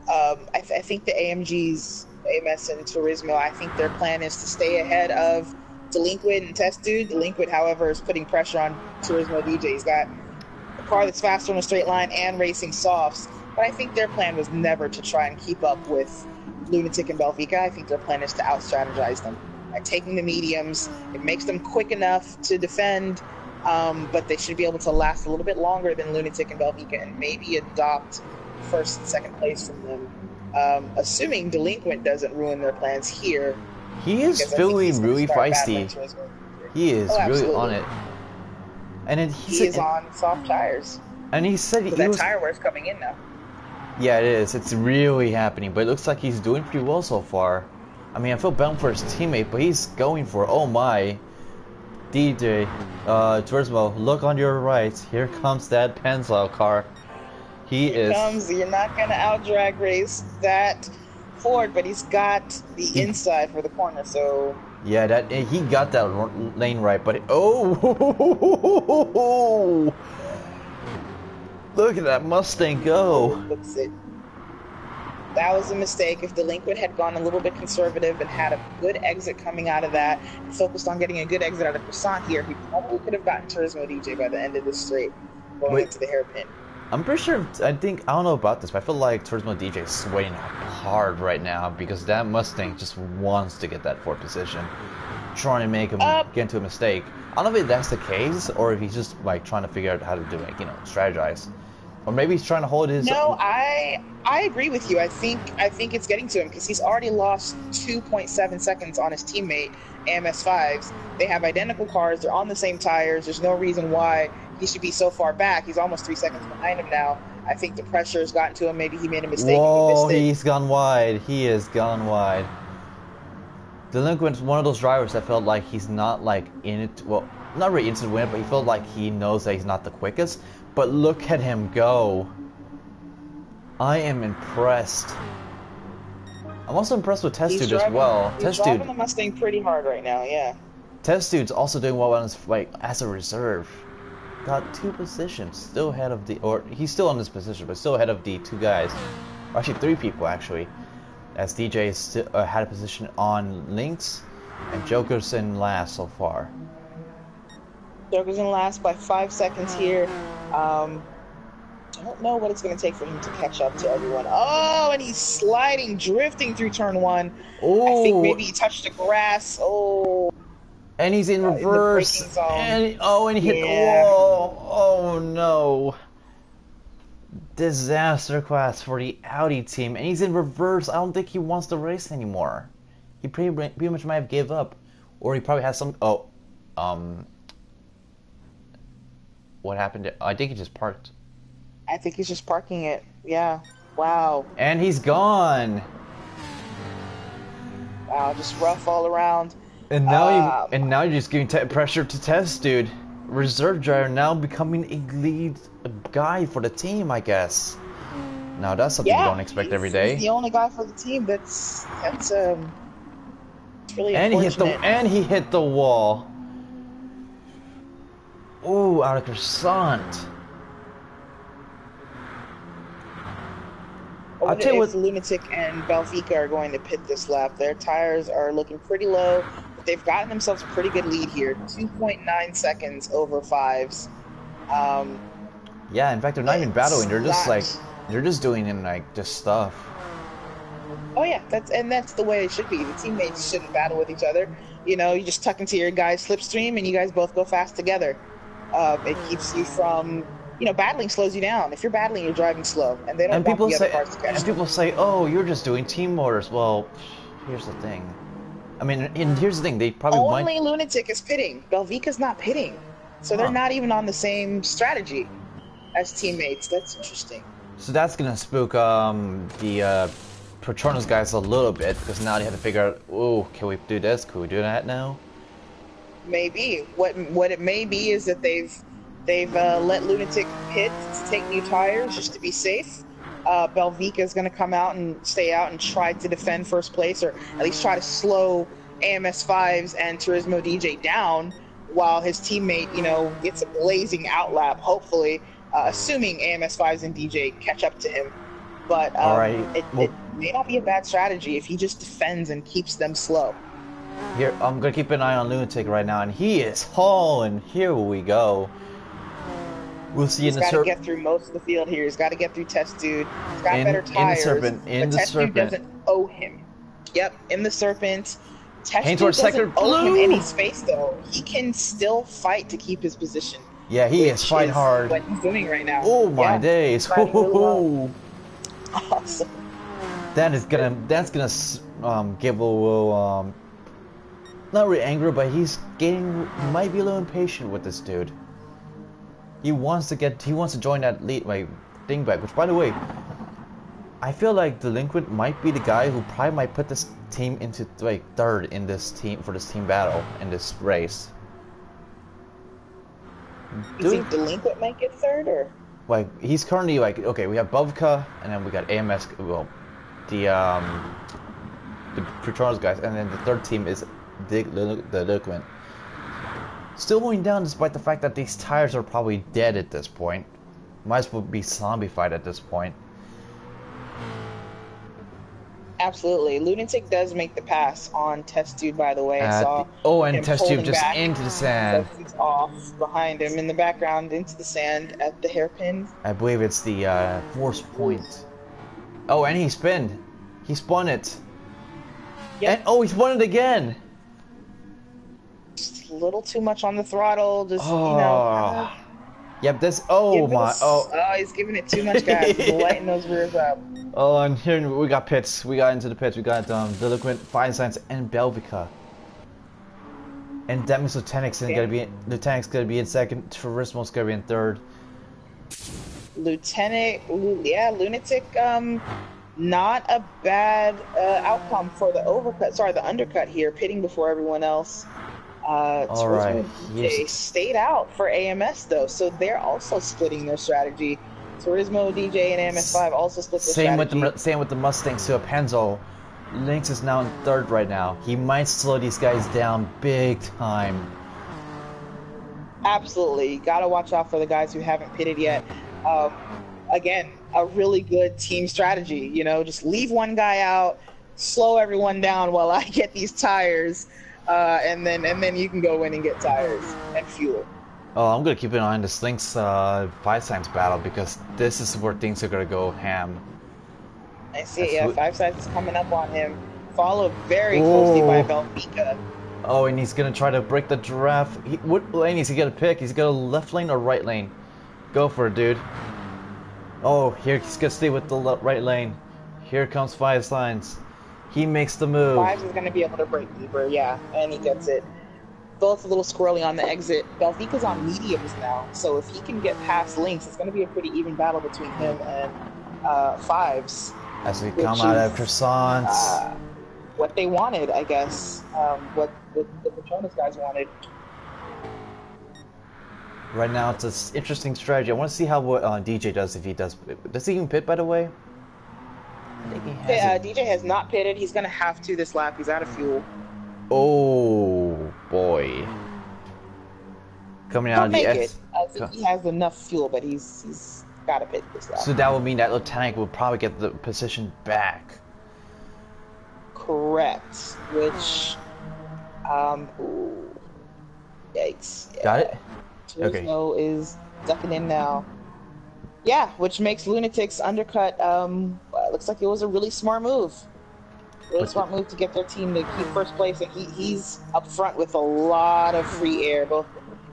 I think the AMGs, AMS and Turismo, I think their plan is to stay ahead of Delinquent and Test Dude. Delinquent, however, is putting pressure on Turismo DJ. He's got a car that's faster on a straight line and racing softs. But I think their plan was never to try and keep up with Lunatic and Belvika. I think their plan is to out-strategize them. By taking the mediums, it makes them quick enough to defend, but they should be able to last a little bit longer than Lunatic and Belvika and maybe adopt first and second place from them. Assuming Delinquent doesn't ruin their plans here. He is feeling really feisty. He is really on it. And then he is on soft tires. And he said that tire wear's coming in now. Yeah, it is. It's really happening, but it looks like he's doing pretty well so far. I mean, I feel bad for his teammate, but he's going for, oh my. DJ, Turismo, look on your right. Here comes that Pennzoil car. Here comes. You're not going to out-drag race that Ford, but he's got the inside for the corner, so... Yeah, that he got that lane right, but look at that Mustang go! That was a mistake. If Delinquent had gone a little bit conservative and had a good exit coming out of that, and focused on getting a good exit out of Croissant here, he probably could have gotten Turismo DJ by the end of this straight, going into the hairpin. I'm pretty sure, I don't know about this, but I feel like Turismo DJ is sweating hard right now because that Mustang just wants to get that 4th position, trying to make him get into a mistake. I don't know if that's the case, or if he's just like trying to figure out how to do it, strategize. Or maybe he's trying to hold his... No, I agree with you. I think it's getting to him because he's already lost 2.7 seconds on his teammate, AMS5s. They have identical cars. They're on the same tires. There's no reason why he should be so far back. He's almost 3 seconds behind him now. I think the pressure has gotten to him. Maybe he made a mistake. Whoa, he's gone wide. He has gone wide. Delinquent's one of those drivers that felt like he's not like in it. Well, not really into the win, but he felt like he knows that he's not the quickest. But look at him go. I am impressed. I'm also impressed with Test Dude as well. He's driving the Mustang pretty hard right now, yeah. Test Dude's also doing well on his like as a reserve. Got 2 positions, still ahead of the, or he's still on this position, but still ahead of the 2 guys. Or actually 3 people actually. As DJ still, had a position on Lynx, and Joker's in last so far. Joker's in last by 5 seconds here. Don't know what it's going to take for him to catch up to everyone. Oh, and he's sliding, drifting through turn 1. Oh. I think maybe he touched the grass. Oh. And he's in reverse. And he hit the wall. Oh no. Disaster class for the Audi team, and he's in reverse. I don't think he wants to race anymore. He pretty much might have gave up, or he probably has some. What happened? I think he just parked. I think he's just parking it. Yeah. Wow. And he's gone. Wow, just rough all around. And now you're just giving pressure to Test Dude. Reserve driver now becoming a lead guy for the team, I guess. Now that's something you don't expect every day. He's the only guy for the team. That's really unfortunate. And he hit the wall. Ooh, out of croissant. I'll tell you what, Lunatic and Belvica are going to pit this lap. Their tires are looking pretty low. They've gotten themselves a pretty good lead here, 2.9 seconds over 5s. Yeah, in fact, they're not even battling. They're just they're just doing just stuff. Oh yeah, that's the way it should be. The teammates shouldn't battle with each other. You know, you just tuck into your guy's slipstream and you guys both go fast together. It keeps you from, battling slows you down. If you're battling, you're driving slow, and they don't want the other cars to catch them. People say, "Oh, you're just doing team motors." Well, here's the thing. I mean, and here's the thing. They probably only Lunatic is pitting. Belvica's not pitting, so they're not even on the same strategy as teammates. That's interesting. So that's gonna spook the Patronos guys a little bit, because now they have to figure out, oh, can we do this? Can we do that now? Maybe. What it may be is that they've let Lunatic pit to take new tires just to be safe. Belvica is going to come out and stay out and try to defend first place, or at least try to slow AMS5s and Turismo DJ down while his teammate, gets a blazing outlap, hopefully, assuming AMS5s and DJ catch up to him. But it may not be a bad strategy if he just defends and keeps them slow. Here, I'm going to keep an eye on Lunatic right now, and he is hauling. Here we go. We'll see in the Serpent. He's got to get through most of the field here. He's got to get through Test Dude. He's got better tires. In the Test Serpent. Dude doesn't owe him. Yep, in the Serpent. Test Dude doesn't owe him any space, though. He can still fight to keep his position. Yeah, he is fighting hard. What he's doing right now. Oh my days! Really awesome. That's gonna give a little not really angry, but he might be a little impatient with this dude. He wants to join that lead thing back. Which, by the way, I feel like Delinquent might be the guy who probably might put this team into third in this team battle in this race. You think Delinquent might get third, or? He's currently okay. We have Bovka, and then we got AMS. Well, the Patronos guys, and then the third team is the Delinquent. Still going down despite the fact that these tires are probably dead at this point. Might as well be zombified at this point. Absolutely. Lunatic does make the pass on Test Dude, by the way. I saw and Test Dude just into the sand. Test Dude's off behind him in the background into the sand at the hairpin. I believe it's the force point. Oh, and he spun. He spun it. Yep. And he spun it again. Just a little too much on the throttle. Just Yep. He's giving it too much gas. He's lighting those rears up. Oh, and here we got pits. We got into the pits. We got Delinquent, Feinstein, and Belvica. And that means Lieutenant's gonna be in second. Turismo's gonna be in third. Lunatic Not a bad outcome for the the undercut here, pitting before everyone else. All Turismo right, and DJ stayed out for AMS though, so they're also splitting their strategy. Turismo, DJ, and AMS5 also split their strategy. Same with the Mustangs to Penzo. Lynx is now in third right now. He might slow these guys down big time. Absolutely, gotta watch out for the guys who haven't pitted yet. Again, a really good team strategy. You know, just leave one guy out, slow everyone down while I get these tires, and then you can go in and get tires and fuel. Oh, I'm gonna keep an eye on this Lynx 5 times battle because this is where things are gonna go ham. I see, yeah, 5 sides is coming up on him, followed very closely by Belfica. Oh, and he's gonna try to break the giraffe. What lane is he gonna pick? He's gonna left lane or right lane? Go for it, dude. Oh, here he's gonna stay with the right lane. Here comes 5 signs. He makes the move. 5 is gonna be able to break deeper, yeah, and he gets it. Both a little squirrely on the exit. Belfica's on mediums now, so if he can get past Lynx, it's gonna be a pretty even battle between him and 5s. As we come out of croissants. What they wanted, I guess. What the Petronas guys wanted. Right now, it's an interesting strategy. I want to see how DJ does if he does. Does he even pit, by the way? I think he has. DJ has not pitted. He's gonna have to this lap. He's out of fuel. Oh boy! Coming out of the S. I think he has enough fuel, but he's gotta pit this lap. So that would mean that Lieutenant will probably get the position back. Correct. Which, ooh, yikes. Yeah. Got it? Turismo is ducking in now. Yeah, which makes Lunatic's undercut, looks like it was a really smart move. Really smart move to get their team to keep first place, and he's up front with a lot of free air, both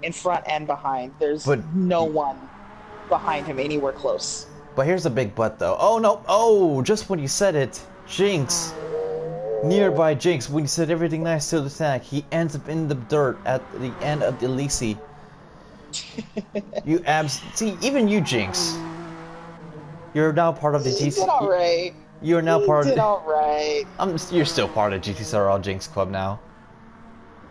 in front and behind. There's no one behind him anywhere close. But here's the big but, though. Oh, no. Oh, just when you said it. Jinx. Nearby Jinx, when you said everything nice to the tank, he ends up in the dirt at the end of the Elise. See, even you, Jinx. You're now part of the GT. You did alright. You're now part of the... alright. You're still part of GTCRL Jinx Club now.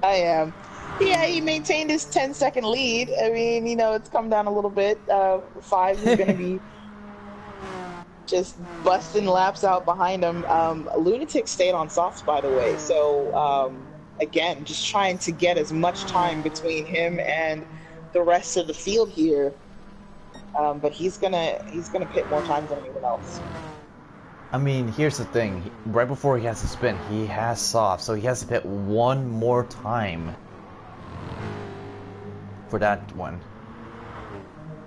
I am. Yeah, he maintained his 10-second lead. I mean, you know, it's come down a little bit. 5 is going to be just busting laps out behind him. Lunatic stayed on softs, by the way. So, again, just trying to get as much time between him and the rest of the field here. But he's gonna pit more times than anyone else. I mean, here's the thing. Right before he has to spin, he has soft, so he has to pit one more time for that one.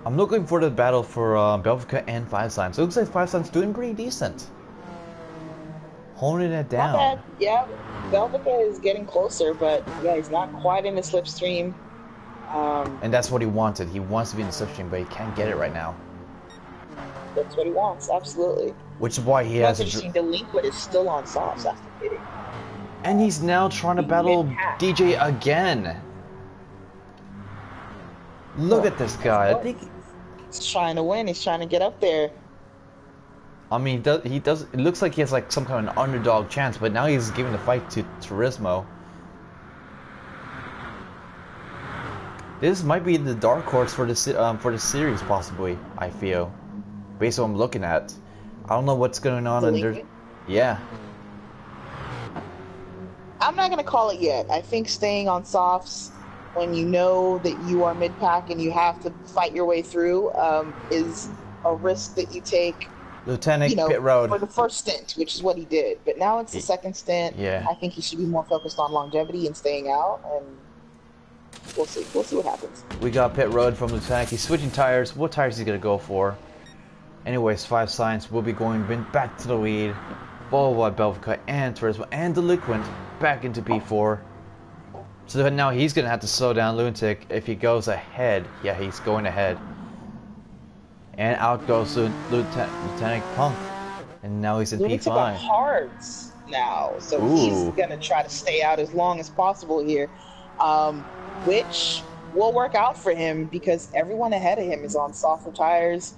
I'm looking for the battle for Belfica and 5 Signs. It looks like 5 Signs doing pretty decent. Honing it down. Not bad. Yeah, Belfica is getting closer, but yeah, he's not quite in the slipstream. And that's what he wanted. He wants to be in the slipstream, but he can't get it right now. That's what he wants, absolutely. Which is why he has a... Delinquent is still on softs after pitting. And he's now trying to battle DJ again. Look at this guy. I think he's trying to win. He's trying to get up there. I mean, he does. It looks like he has like some kind of an underdog chance, but now he's giving the fight to Turismo. This might be the dark horse for the series, possibly. I feel, based on what I'm looking at. I don't know what's going on under. Yeah. I'm not gonna call it yet. I think staying on softs when you know that you are mid-pack and you have to fight your way through is a risk that you take. Lieutenant Pit Road for the first stint, which is what he did. But now it's the second stint. Yeah. I think he should be more focused on longevity and staying out, and we'll see. We'll see what happens. We got Pit Road from Lieutenant. He's switching tires. What tires is he gonna go for? Anyways, 5 Signs will be going back to the lead. Followed by Belfica and Turismo and Delinquent back into P4. So now he's gonna have to slow down Lunatic if he goes ahead. Yeah, he's going ahead. And out goes Lieutenant Punk. And now he's in Lunatic P5. on hards now, so he's gonna try to stay out as long as possible here, which will work out for him because everyone ahead of him is on softer tires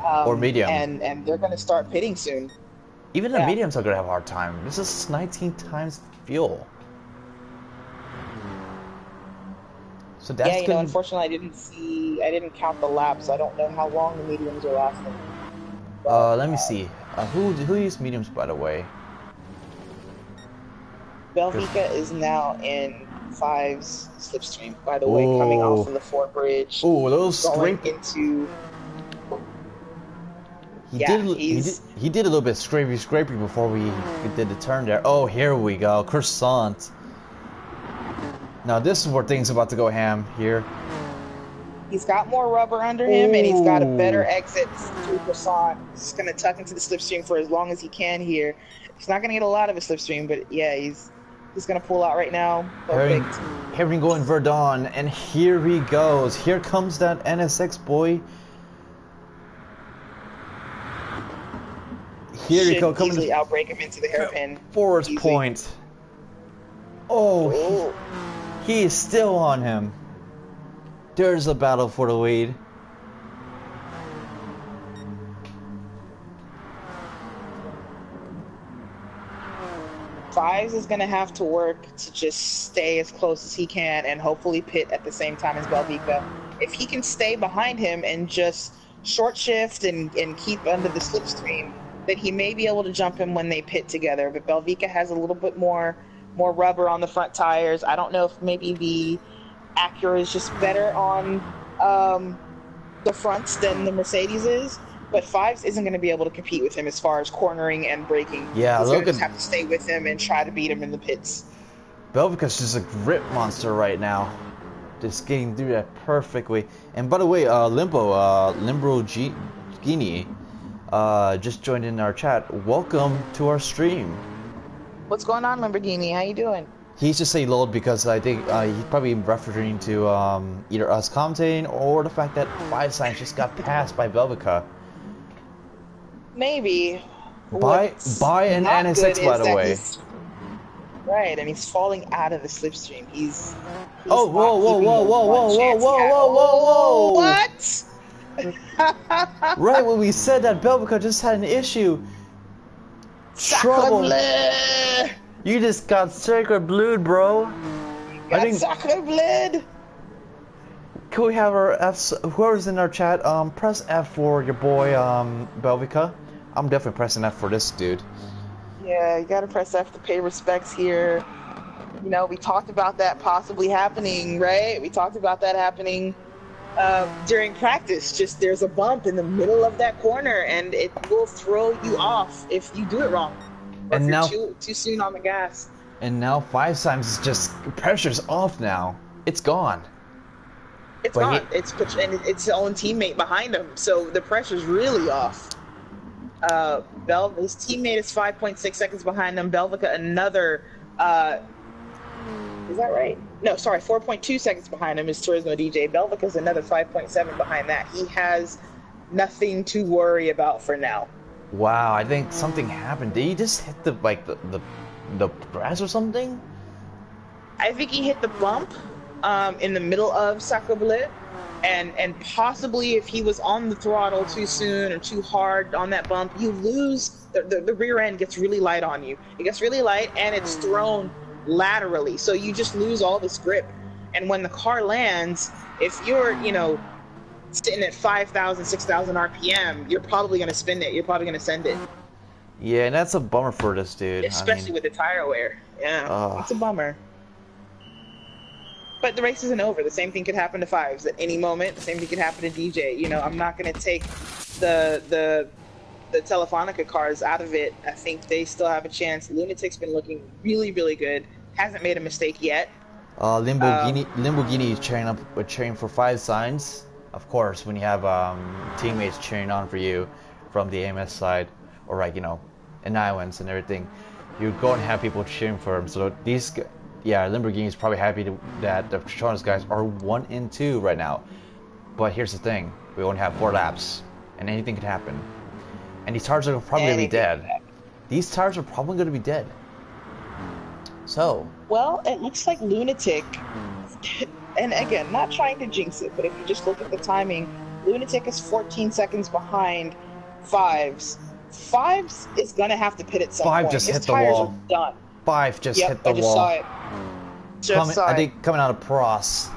or medium, and they're gonna start pitting soon. Even the Yeah. mediums are gonna have a hard time. This is 19 times fuel. So that's Yeah, gonna. unfortunately, I didn't count the laps. I don't know how long the mediums are lasting. Let me see. Who used mediums, by the way? Belgica is now in 5's slipstream, by the way, coming off of the Fort Bridge. Oh, those going scrape. into. He Yeah, did. he's. He did a little bit scrapey before we did the turn there. Oh, here we go, croissant. Now this is where things about to go ham here. He's got more rubber under him, and he's got a better exit through Croissant. He's going to tuck into the slipstream for as long as he can here. He's not going to get a lot of a slipstream, but yeah, he's going to pull out right now. Perfect. Having going Verdun, and here he goes. Here comes that NSX boy. Here Should he goes. Coming easily to outbreak him into the hairpin. Forest Easy. Point. Oh, Oh. he is still on him. There's a battle for the lead. Fives is going to have to work to just stay as close as he can and hopefully pit at the same time as Belvica. If he can stay behind him and just short shift and keep under the slipstream, then he may be able to jump him when they pit together. But Belvica has a little bit more rubber on the front tires. I don't know if maybe the Acura is just better on the fronts than the Mercedes is. But Fives isn't going to be able to compete with him as far as cornering and braking. Yeah, he's look going to at just have to stay with him and try to beat him in the pits. Belvica's just a grip monster right now. Just getting through that perfectly. And by the way, Lamborghini just joined in our chat. Welcome to our stream. What's going on, Lamborghini? How you doing? He's just saying load because I think he's probably referring to either us commentating or the fact that 5 Signs just got passed by Belvica. Maybe. By an not NSX, good by is the that way. Right, and he's falling out of the slipstream. He's Oh, whoa, not whoa, keeping whoa, the whoa, one whoa, chance whoa, he had. whoa, whoa, whoa. What? Right when we said that Belvica just had an issue. Trouble. Sacre bleu! You just got sacred blood, bro. Got sacre bleu! Can we have our F's, whoever's in our chat, press F for your boy, Belvica. I'm definitely pressing F for this dude. Yeah, you gotta press F to pay respects here. You know, we talked about that possibly happening, right? We talked about that happening during practice. Just there's a bump in the middle of that corner, and it will throw you off if you do it wrong. Or And if now, you're too soon on the gas. and now 5 Signs is just pressure's off now. It's gone. It's But gone. And it's his own teammate behind him, so the pressure's really off. His teammate is 5.6 seconds behind him. Belvica another. Is that right? No, sorry, 4.2 seconds behind him is Turismo DJ. Belvica's another 5.7 behind that. He has nothing to worry about for now. Wow, I think something happened. Did he just hit the grass or something? I think he hit the bump in the middle of Sacre Bleu, and possibly if he was on the throttle too soon or too hard on that bump, you lose the rear end gets really light on you. It gets really light and it's thrown laterally, so you just lose all this grip. And when the car lands, if you're sitting at 5,000, 6,000 RPM, you're probably going to spin it. You're probably going to send it. Yeah, and that's a bummer for this dude. Especially with the tire wear. Yeah, it's a bummer. But the race isn't over. The same thing could happen to Fives at any moment. The same thing could happen to DJ. I'm not going to take the Telefonica cars out of it. I think they still have a chance. Lunatic's been looking really, really good. Hasn't made a mistake yet. Lamborghini is cheering for 5 Signs. Of course, when you have teammates cheering on for you from the AMS side, or in islands and everything, you're going to have people cheering for him. So Lamborghini is probably happy that the Petronas guys are 1 and 2 right now. But here's the thing: we only have 4 laps, and anything could happen. And these tires are probably going to be dead. These tires are probably going to be dead. So. Well, it looks like Lunatic. And again, not trying to jinx it, but if you just look at the timing, Lunatic is 14 seconds behind Fives. Fives is gonna have to pit at some Five point. just His hit the tires wall. are done. 5 just Yep, hit the I just wall. saw it. I think coming out of Pros.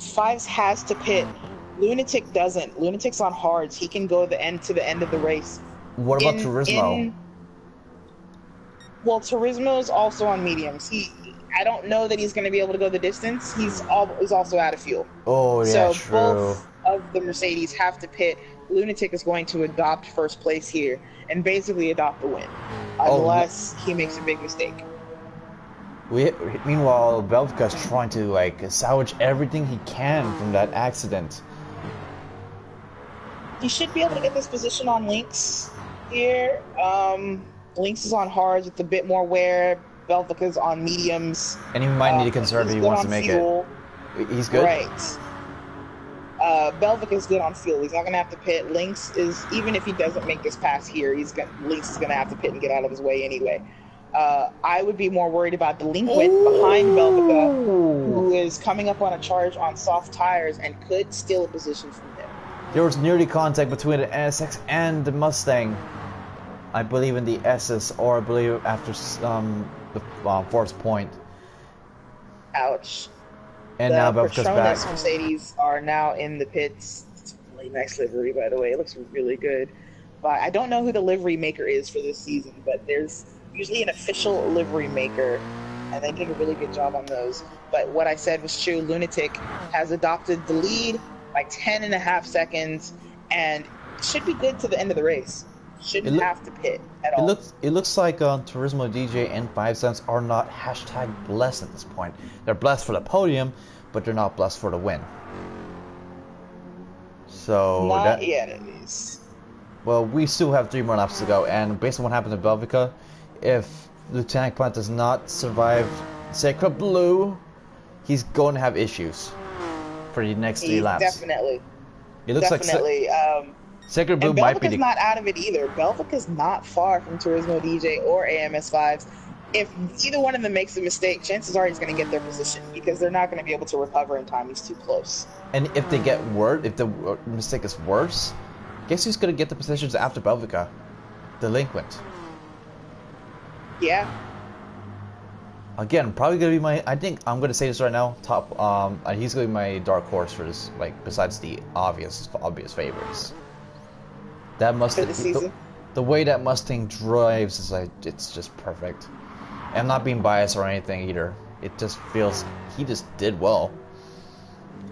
Fives has to pit. Lunatic doesn't. Lunatic's on hards. He can go to the end of the race. What about Turismo? Well, Turismo's also on mediums. I don't know that he's going to be able to go the distance. He's also out of fuel. Oh yeah, so true. Both of the Mercedes have to pit. Lunatic is going to adopt first place here and basically adopt the win, unless he makes a big mistake. Meanwhile, Belgica's trying to like salvage everything he can from that accident. He should be able to get this position on Lynx here. Lynx is on hards with a bit more wear. Belgica's on mediums. And he might need to conserve if he wants to make fuel. It. He's good? Right. Belvica's good on fuel. He's not going to have to pit. Lynx is, even if he doesn't make this pass here, Lynx is going to have to pit and get out of his way anyway. I would be more worried about Delinquent behind Belvica, who is coming up on a charge on soft tires and could steal a position from him. There was nearly contact between the NSX and the Mustang. I believe in the S's, or I believe after the fourth point. Ouch. And now Belgica's back. The Mercedes are now in the pits. It's a really nice livery, by the way. It looks really good. But I don't know who the livery maker is for this season, but there's usually an official livery maker, and they did a really good job on those. But what I said was true. Lunatic has adopted the lead by 10.5 seconds, and should be good to the end of the race. Shouldn't have to pit at all. It looks like Turismo DJ and 5 cents are not hashtag blessed at this point. They're blessed for the podium, but they're not blessed for the win. So not yet, at least. Well, we still have 3 more laps to go, and based on what happened to Belvica, if Lieutenant Plant does not survive Sacred Blue, he's going to have issues for the next 3 laps. Definitely. It looks definitely. Sacred Blue might be not out of it either. Belvica's not far from Turismo DJ or AMS5s. If either one of them makes a mistake, chances are he's going to get their position because they're not going to be able to recover in time. He's too close. And if they get worse, if the mistake is worse, guess who's going to get the positions after Belvica? Delinquent. Yeah. Again, probably going to be my. I think I'm going to say this right now. Top. He's going to be my dark horse for this. Like besides the obvious favorites. That Mustang, the way that Mustang drives is like, it's just perfect. And I'm not being biased or anything either. It just feels, he just did well.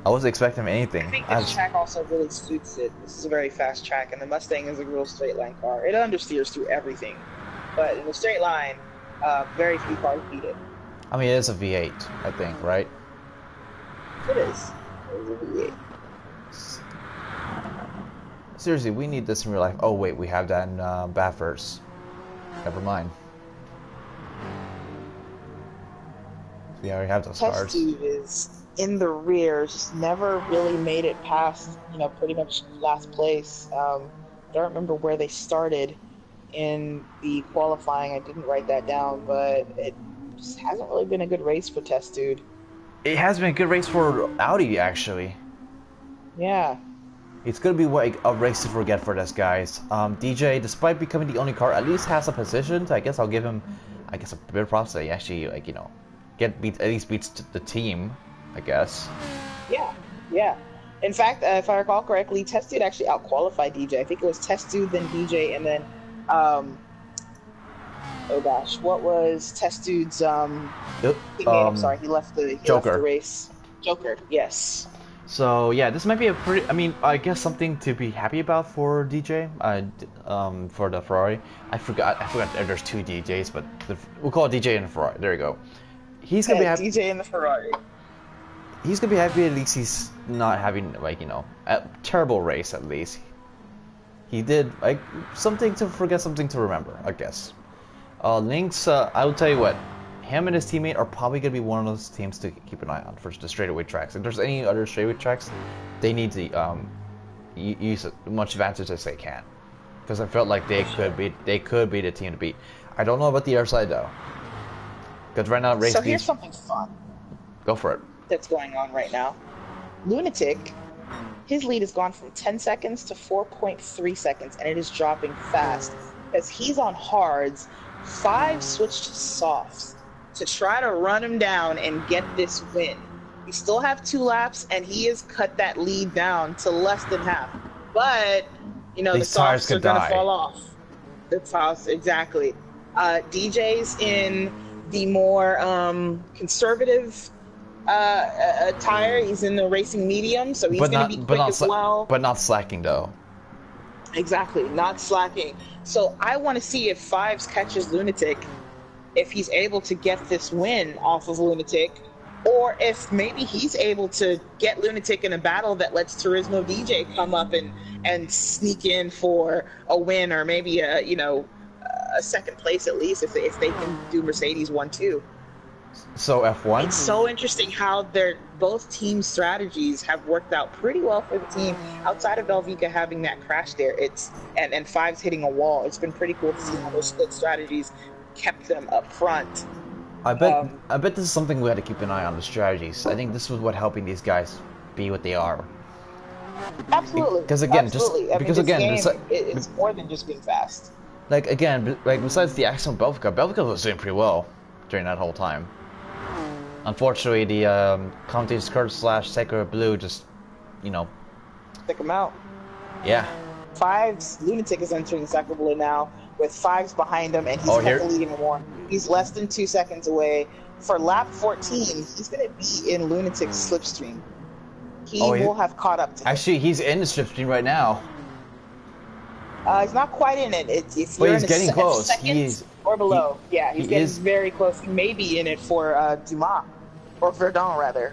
I wasn't expecting anything. I think this track also really suits it. This is a very fast track, and the Mustang is a real straight line car. It understeers through everything. But in the straight line, very few cars beat it. I mean, it is a V8, I think, right? It is. It is a V8. Seriously, we need this in real life. Oh wait, we have that in Bathurst. Never mind. We already have those cars. Steve is in the rear, just never really made it past, pretty much last place. Don't remember where they started in the qualifying. I didn't write that down, but it just hasn't really been a good race for Test Dude. It has been a good race for Audi, actually. Yeah. It's going to be like a race to forget for this, guys. DJ, despite becoming the only car, at least has a position. So I guess I'll give him, a bit of props that he actually, at least beats the team, I guess. Yeah. In fact, if I recall correctly, Test Dude actually out-qualified DJ. I think it was Test Dude, then DJ, and then, oh gosh, what was Test Dude's, I'm sorry, he left the race. Joker, yes. So yeah, this might be a pretty. I guess something to be happy about for DJ. For the Ferrari. I forgot that there's 2 DJs, but we'll call it DJ and Ferrari. There you go. He's gonna be happy. DJ and the Ferrari. He's gonna be happy. At least he's not having a terrible race. At least he did something to forget, something to remember. I guess. Lynx. I will tell you what. Him and his teammate are probably going to be one of those teams to keep an eye on for the straightaway tracks. If there's any other straightaway tracks, they need to use as much advantage as they can, because I felt like they could be the team to beat. I don't know about the other side though, because right now So here's something fun. Go for it. That's going on right now. Lunatic his lead has gone from 10 seconds to 4.3 seconds, and it is dropping fast because he's on hards. 5 switched to softs to try to run him down and get this win. We still have 2 laps, and he has cut that lead down to less than half. But, you know, These the tires softs are could going to die. fall off. The softs, exactly. DJ's in the more conservative tire. He's in the racing medium, so he's going to be quick as well. But not slacking, though. Exactly, not slacking. So I want to see if Fives catches Lunatic, if he's able to get this win off of Lunatic, or if maybe he's able to get Lunatic in a battle that lets Turismo DJ come up and sneak in for a win, or maybe a second place at least if they can do Mercedes 1-2. So F1? It's so interesting how both team strategies have worked out pretty well for the team. Outside of Belvica having that crash there, and Fives hitting a wall, it's been pretty cool to see how those split strategies kept them up front. I bet this is something we had to keep an eye on, the strategies. I think this was what helping these guys be what they are. Absolutely. Because again, it's more than just being fast. Like again, like besides the accident with Belvica was doing pretty well during that whole time. Unfortunately, the Conti's Kurt / Sainte-Croix Blue just, Stick him out. Yeah. Fives, Lunatic is entering Sainte-Croix Blue now, with Fives behind him, and he's got the lead even more. He's less than 2 seconds away. For lap 14, he's going to be in Lunatic's slipstream. He will have caught up to him. Actually, he's in the slipstream right now. He's not quite in it. If But you're he's getting close. Seconds or below. He's getting very close. He may be in it for Dumas. Or Verdun, rather.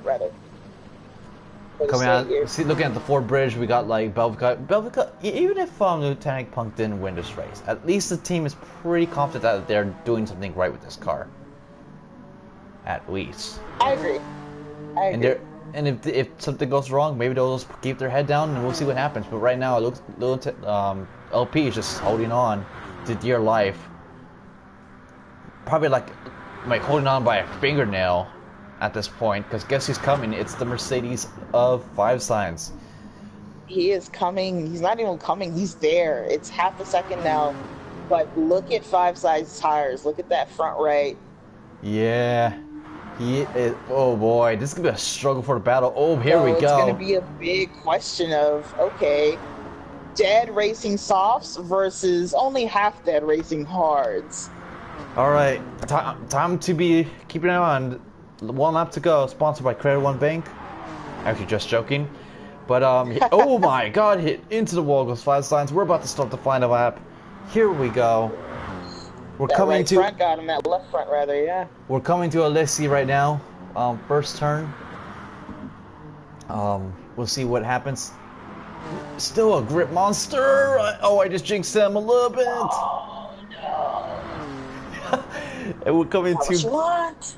Coming out, looking at the Ford Bridge, we got like Belvica. Even if Lieutenant Punk didn't win this race, at least the team is pretty confident that they're doing something right with this car. At least. I agree. And if something goes wrong, maybe they'll just keep their head down and we'll see what happens. But right now, it looks LP is just holding on to dear life. Probably like holding on by a fingernail at this point, because guess who's coming? It's the Mercedes of Five Signs. He is coming. He's not even coming. He's there. It's half a second now. But look at Five Signs tires. Look at that front right. Yeah. Oh boy, this is going to be a struggle for the battle. Oh, here we go. It's going to be a big question of, okay, dead racing softs versus only half dead racing hards. All right, time to be keeping an eye on. 1 lap to go, sponsored by Credit One Bank. Actually, just joking. But, oh my god, hit into the wall goes Five Signs. We're about to start the final lap. Here we go. We're coming to... front got him, that left front rather, yeah. We're coming to Alessi right now. First turn. We'll see what happens. Still a grip monster. I just jinxed him a little bit. Oh, no. And we're coming to... What?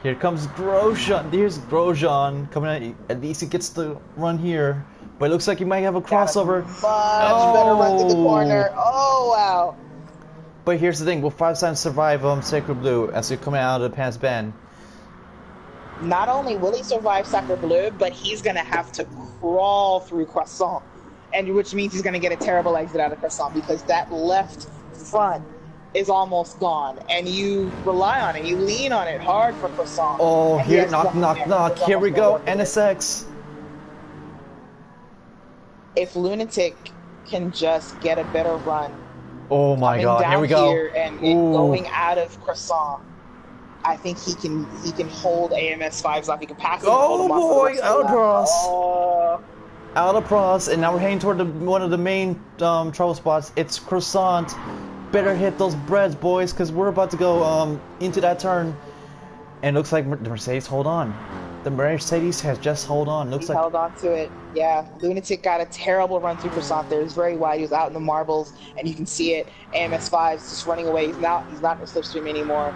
Here comes Grosjean. There's Grosjean coming out. At least he gets the run here. But it looks like he might have a crossover. Much better run to the corner. Oh, wow. But here's the thing. Will Five Signs survive Sainte-Croix Blue as they're coming out of the Pass Bend? Not only will he survive Sainte-Croix Bleu, but he's going to have to crawl through Croissant. And which means he's going to get a terrible exit out of Croissant, because that left front is almost gone, and you rely on it, you lean on it hard for Croissant. Oh, here, knock. Here we go, NSX. If Lunatic can just get a better run. Oh my god, here we go. And going out of Croissant, I think he can hold AMS5's off. He can pass it. Oh boy, out of Prost, and now we're heading toward one of the main trouble spots. It's Croissant. Better hit those breads, boys, because we're about to go into that turn. And it looks like the Mercedes hold on. The Mercedes has just held on. He held on to it. Yeah, Lunatic got a terrible run through Croissant there. It was very wide. He was out in the marbles, and you can see it. AMS5's just running away. He's not in the slipstream anymore.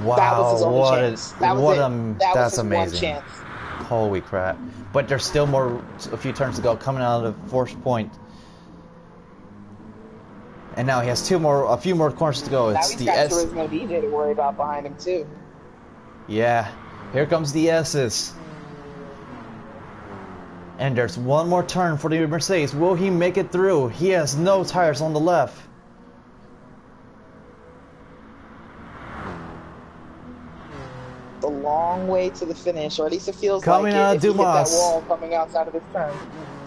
Wow, that was his only chance. That was that's his amazing. One chance. Holy crap. But there's still a few turns to go coming out of the fourth point. And now he has a few more corners to go. It's the S. Now he's got Turismo DJ to worry about behind him too. Yeah, here comes the S's. And there's one more turn for the Mercedes. Will he make it through? He has no tires on the left. The long way to the finish, or at least it feels coming like out it. If you hit that Dumas. wall coming outside of this turn.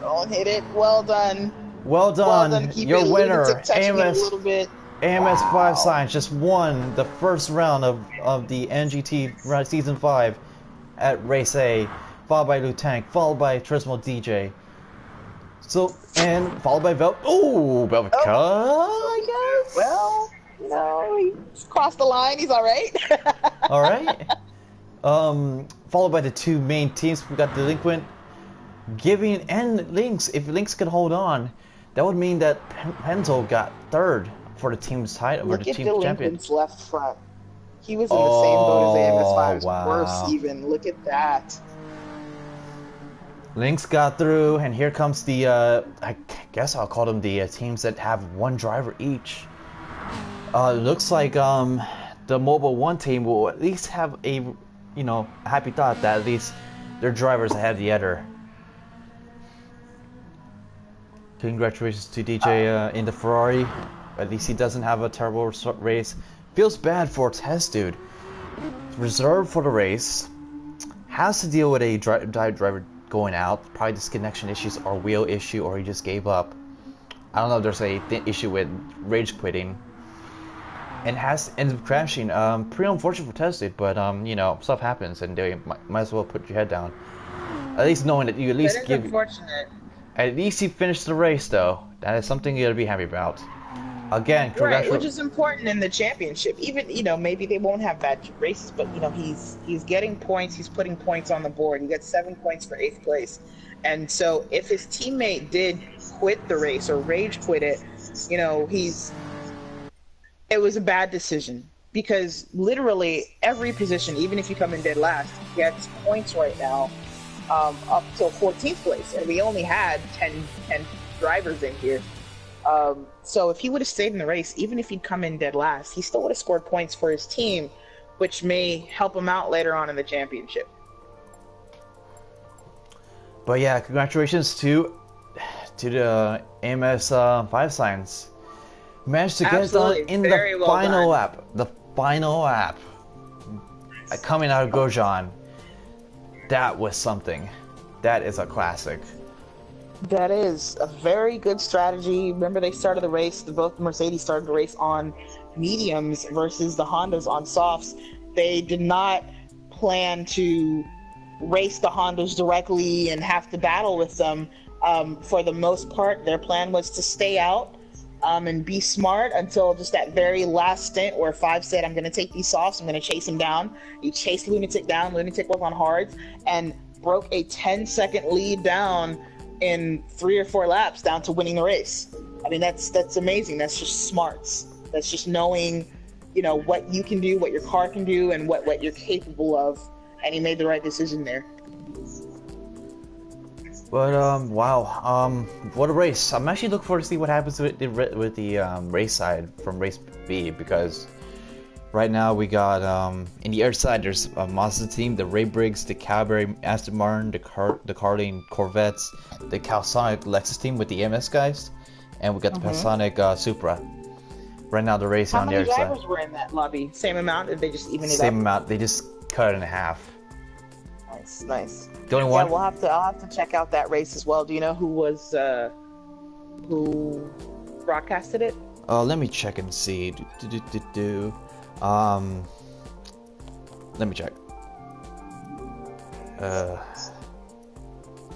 Don't hit it. Well done. Well done. Keep Your it winner, touching it a little bit. AMS Wow. 5 Science just won the first round of the NGT Season 5 at Race A, followed by Tank, followed by Trismo DJ. So, and followed by Velvet. Oh, Velvet Cut, I guess. Well, you know, he crossed the line. He's all right. All right. Followed by the two main teams. We got Delinquent, Giving, and Lynx. If Lynx could hold on, that would mean that Penzo got third for the team's title, or the team champion. Delinquent's left front. He was in the same boat as AMS5. Wow. Worse even. Look at that. Lynx got through, and here comes the, I guess I'll call them the teams that have one driver each. Looks like the Mobile 1 team will at least have a, you know, happy thought that at least their drivers ahead of the other. Congratulations to DJ in the Ferrari. At least he doesn't have a terrible race. Feels bad for Test Dude. Reserved for the race. Has to deal with a driver going out. Probably disconnection issues or wheel issue, or he just gave up. I don't know if there's a issue with rage quitting. And ends up crashing. Pretty unfortunate for Test Dude, but you know, stuff happens, and they might as well put your head down. At least knowing that you at least give. Unfortunate. At least he finished the race, though. That is something you gotta be happy about. Again, right, which is important in the championship. Even, you know, maybe they won't have bad races, but you know, he's getting points. He's putting points on the board. He got 7 points for 8th place. And so, if his teammate did quit the race or rage quit it, you know, it was a bad decision, because literally every position, even if you come in dead last, he gets points right now, up till 14th place, and we only had 10 drivers in here. So if he would have stayed in the race, even if he'd come in dead last, he still would have scored points for his team, which may help him out later on in the championship. But yeah, congratulations to the AMS 5 Science. Managed to get it done in the final lap. The final lap. Coming out of Grosjean. That was something. That is a classic. That is a very good strategy. Remember, they started the race, both Mercedes started the race on mediums versus the Hondas on softs. They did not plan to race the Hondas directly and have to battle with them. For the most part, their plan was to stay out and be smart until just that very last stint where 5 said, I'm going to take these softs, I'm going to chase him down. He chased Lunatic down. Lunatic was on hards and broke a 10-second lead down in 3 or 4 laps down to winning the race. I mean, that's amazing. That's just smarts. That's just knowing, you know, what you can do, what your car can do, and what you're capable of. And he made the right decision there. But wow, what a race! I'm actually looking forward to see what happens with the race side from race B, because right now we got in the air side there's a Mazda team, the Ray Briggs, the Cadbury, Aston Martin, the Carlin Corvettes, the Calsonic Lexus team with the MS guys, and we got the Panasonic Supra. Right now they're racing on the air side. How many drivers were in that lobby? Same amount? Did they just even it up? Same amount. They just cut it in half. Nice. The only one. Yeah, I'll have to check out that race as well. Do you know who broadcasted it? Let me check and see. Let me check.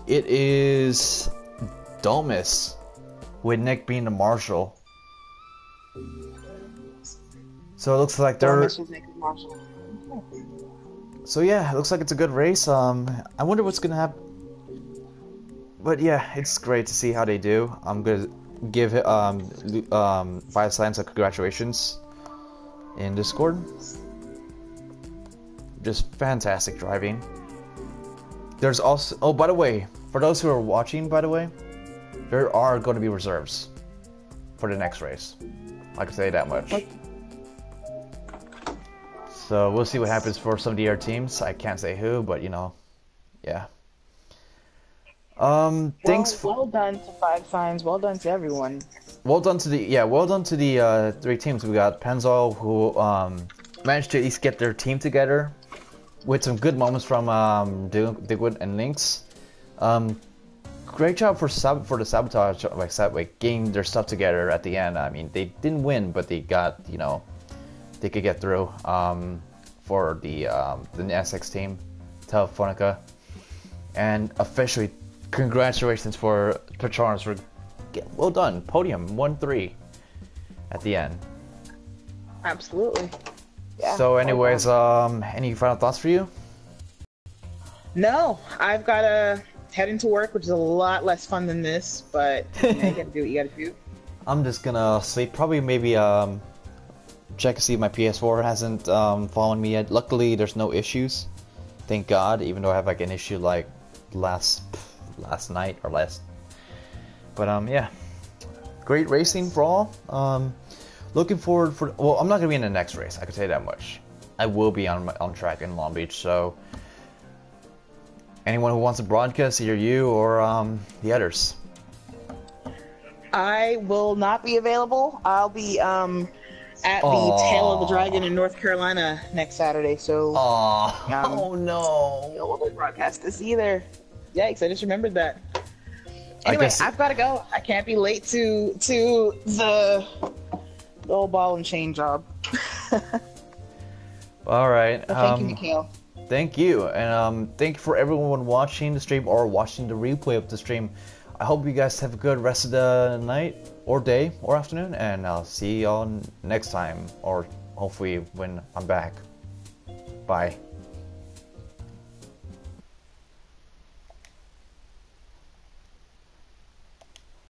It is Domus, with Nick being the marshal. So it looks like they're. Domus with Nick as marshal. So yeah, it looks like it's a good race. I wonder what's gonna happen. But yeah, it's great to see how they do. I'm gonna give 5 Science a congratulations in Discord. Just fantastic driving. There's also, oh, by the way, for those who are watching, by the way, there are going to be reserves for the next race. I can say that much. So we'll see what happens for some of the other teams. I can't say who, but you know, yeah. Thanks. Well done to Five Signs. Well done to everyone. Well done to the three teams. We got Pennzoil, who managed to at least get their team together with some good moments from Digwood and Lynx. Great job for the Sabotage, like getting their stuff together at the end. I mean, they didn't win, but they got, you know, they could get through for the SX team, Telefonica, and officially congratulations for Patronus for well done, podium 1-3 at the end. Absolutely. Yeah, So, anyways, any final thoughts for you? No, I've got to head into work, which is a lot less fun than this, but you know, you got to do what you got to do. I'm just gonna sleep. Probably maybe check to see if my PS4 hasn't fallen me yet. Luckily, there's no issues. Thank God. Even though I have like an issue like last night or last. But yeah, great racing for all. Looking forward for. Well, I'm not gonna be in the next race. I can tell you that much. I will be on track in Long Beach. So anyone who wants to broadcast, either you or the others. I will not be available. I'll be at the Tail of the Dragon in North Carolina next Saturday. So oh no! I won't broadcast this either. Yikes! I just remembered that. Anyway, I've got to go. I can't be late to the old ball and chain job. All right. Thank you, Mikhail. Thank you, and thank you for everyone watching the stream or watching the replay of the stream. I hope you guys have a good rest of the night, or day, or afternoon, and I'll see y'all next time, or hopefully when I'm back. Bye.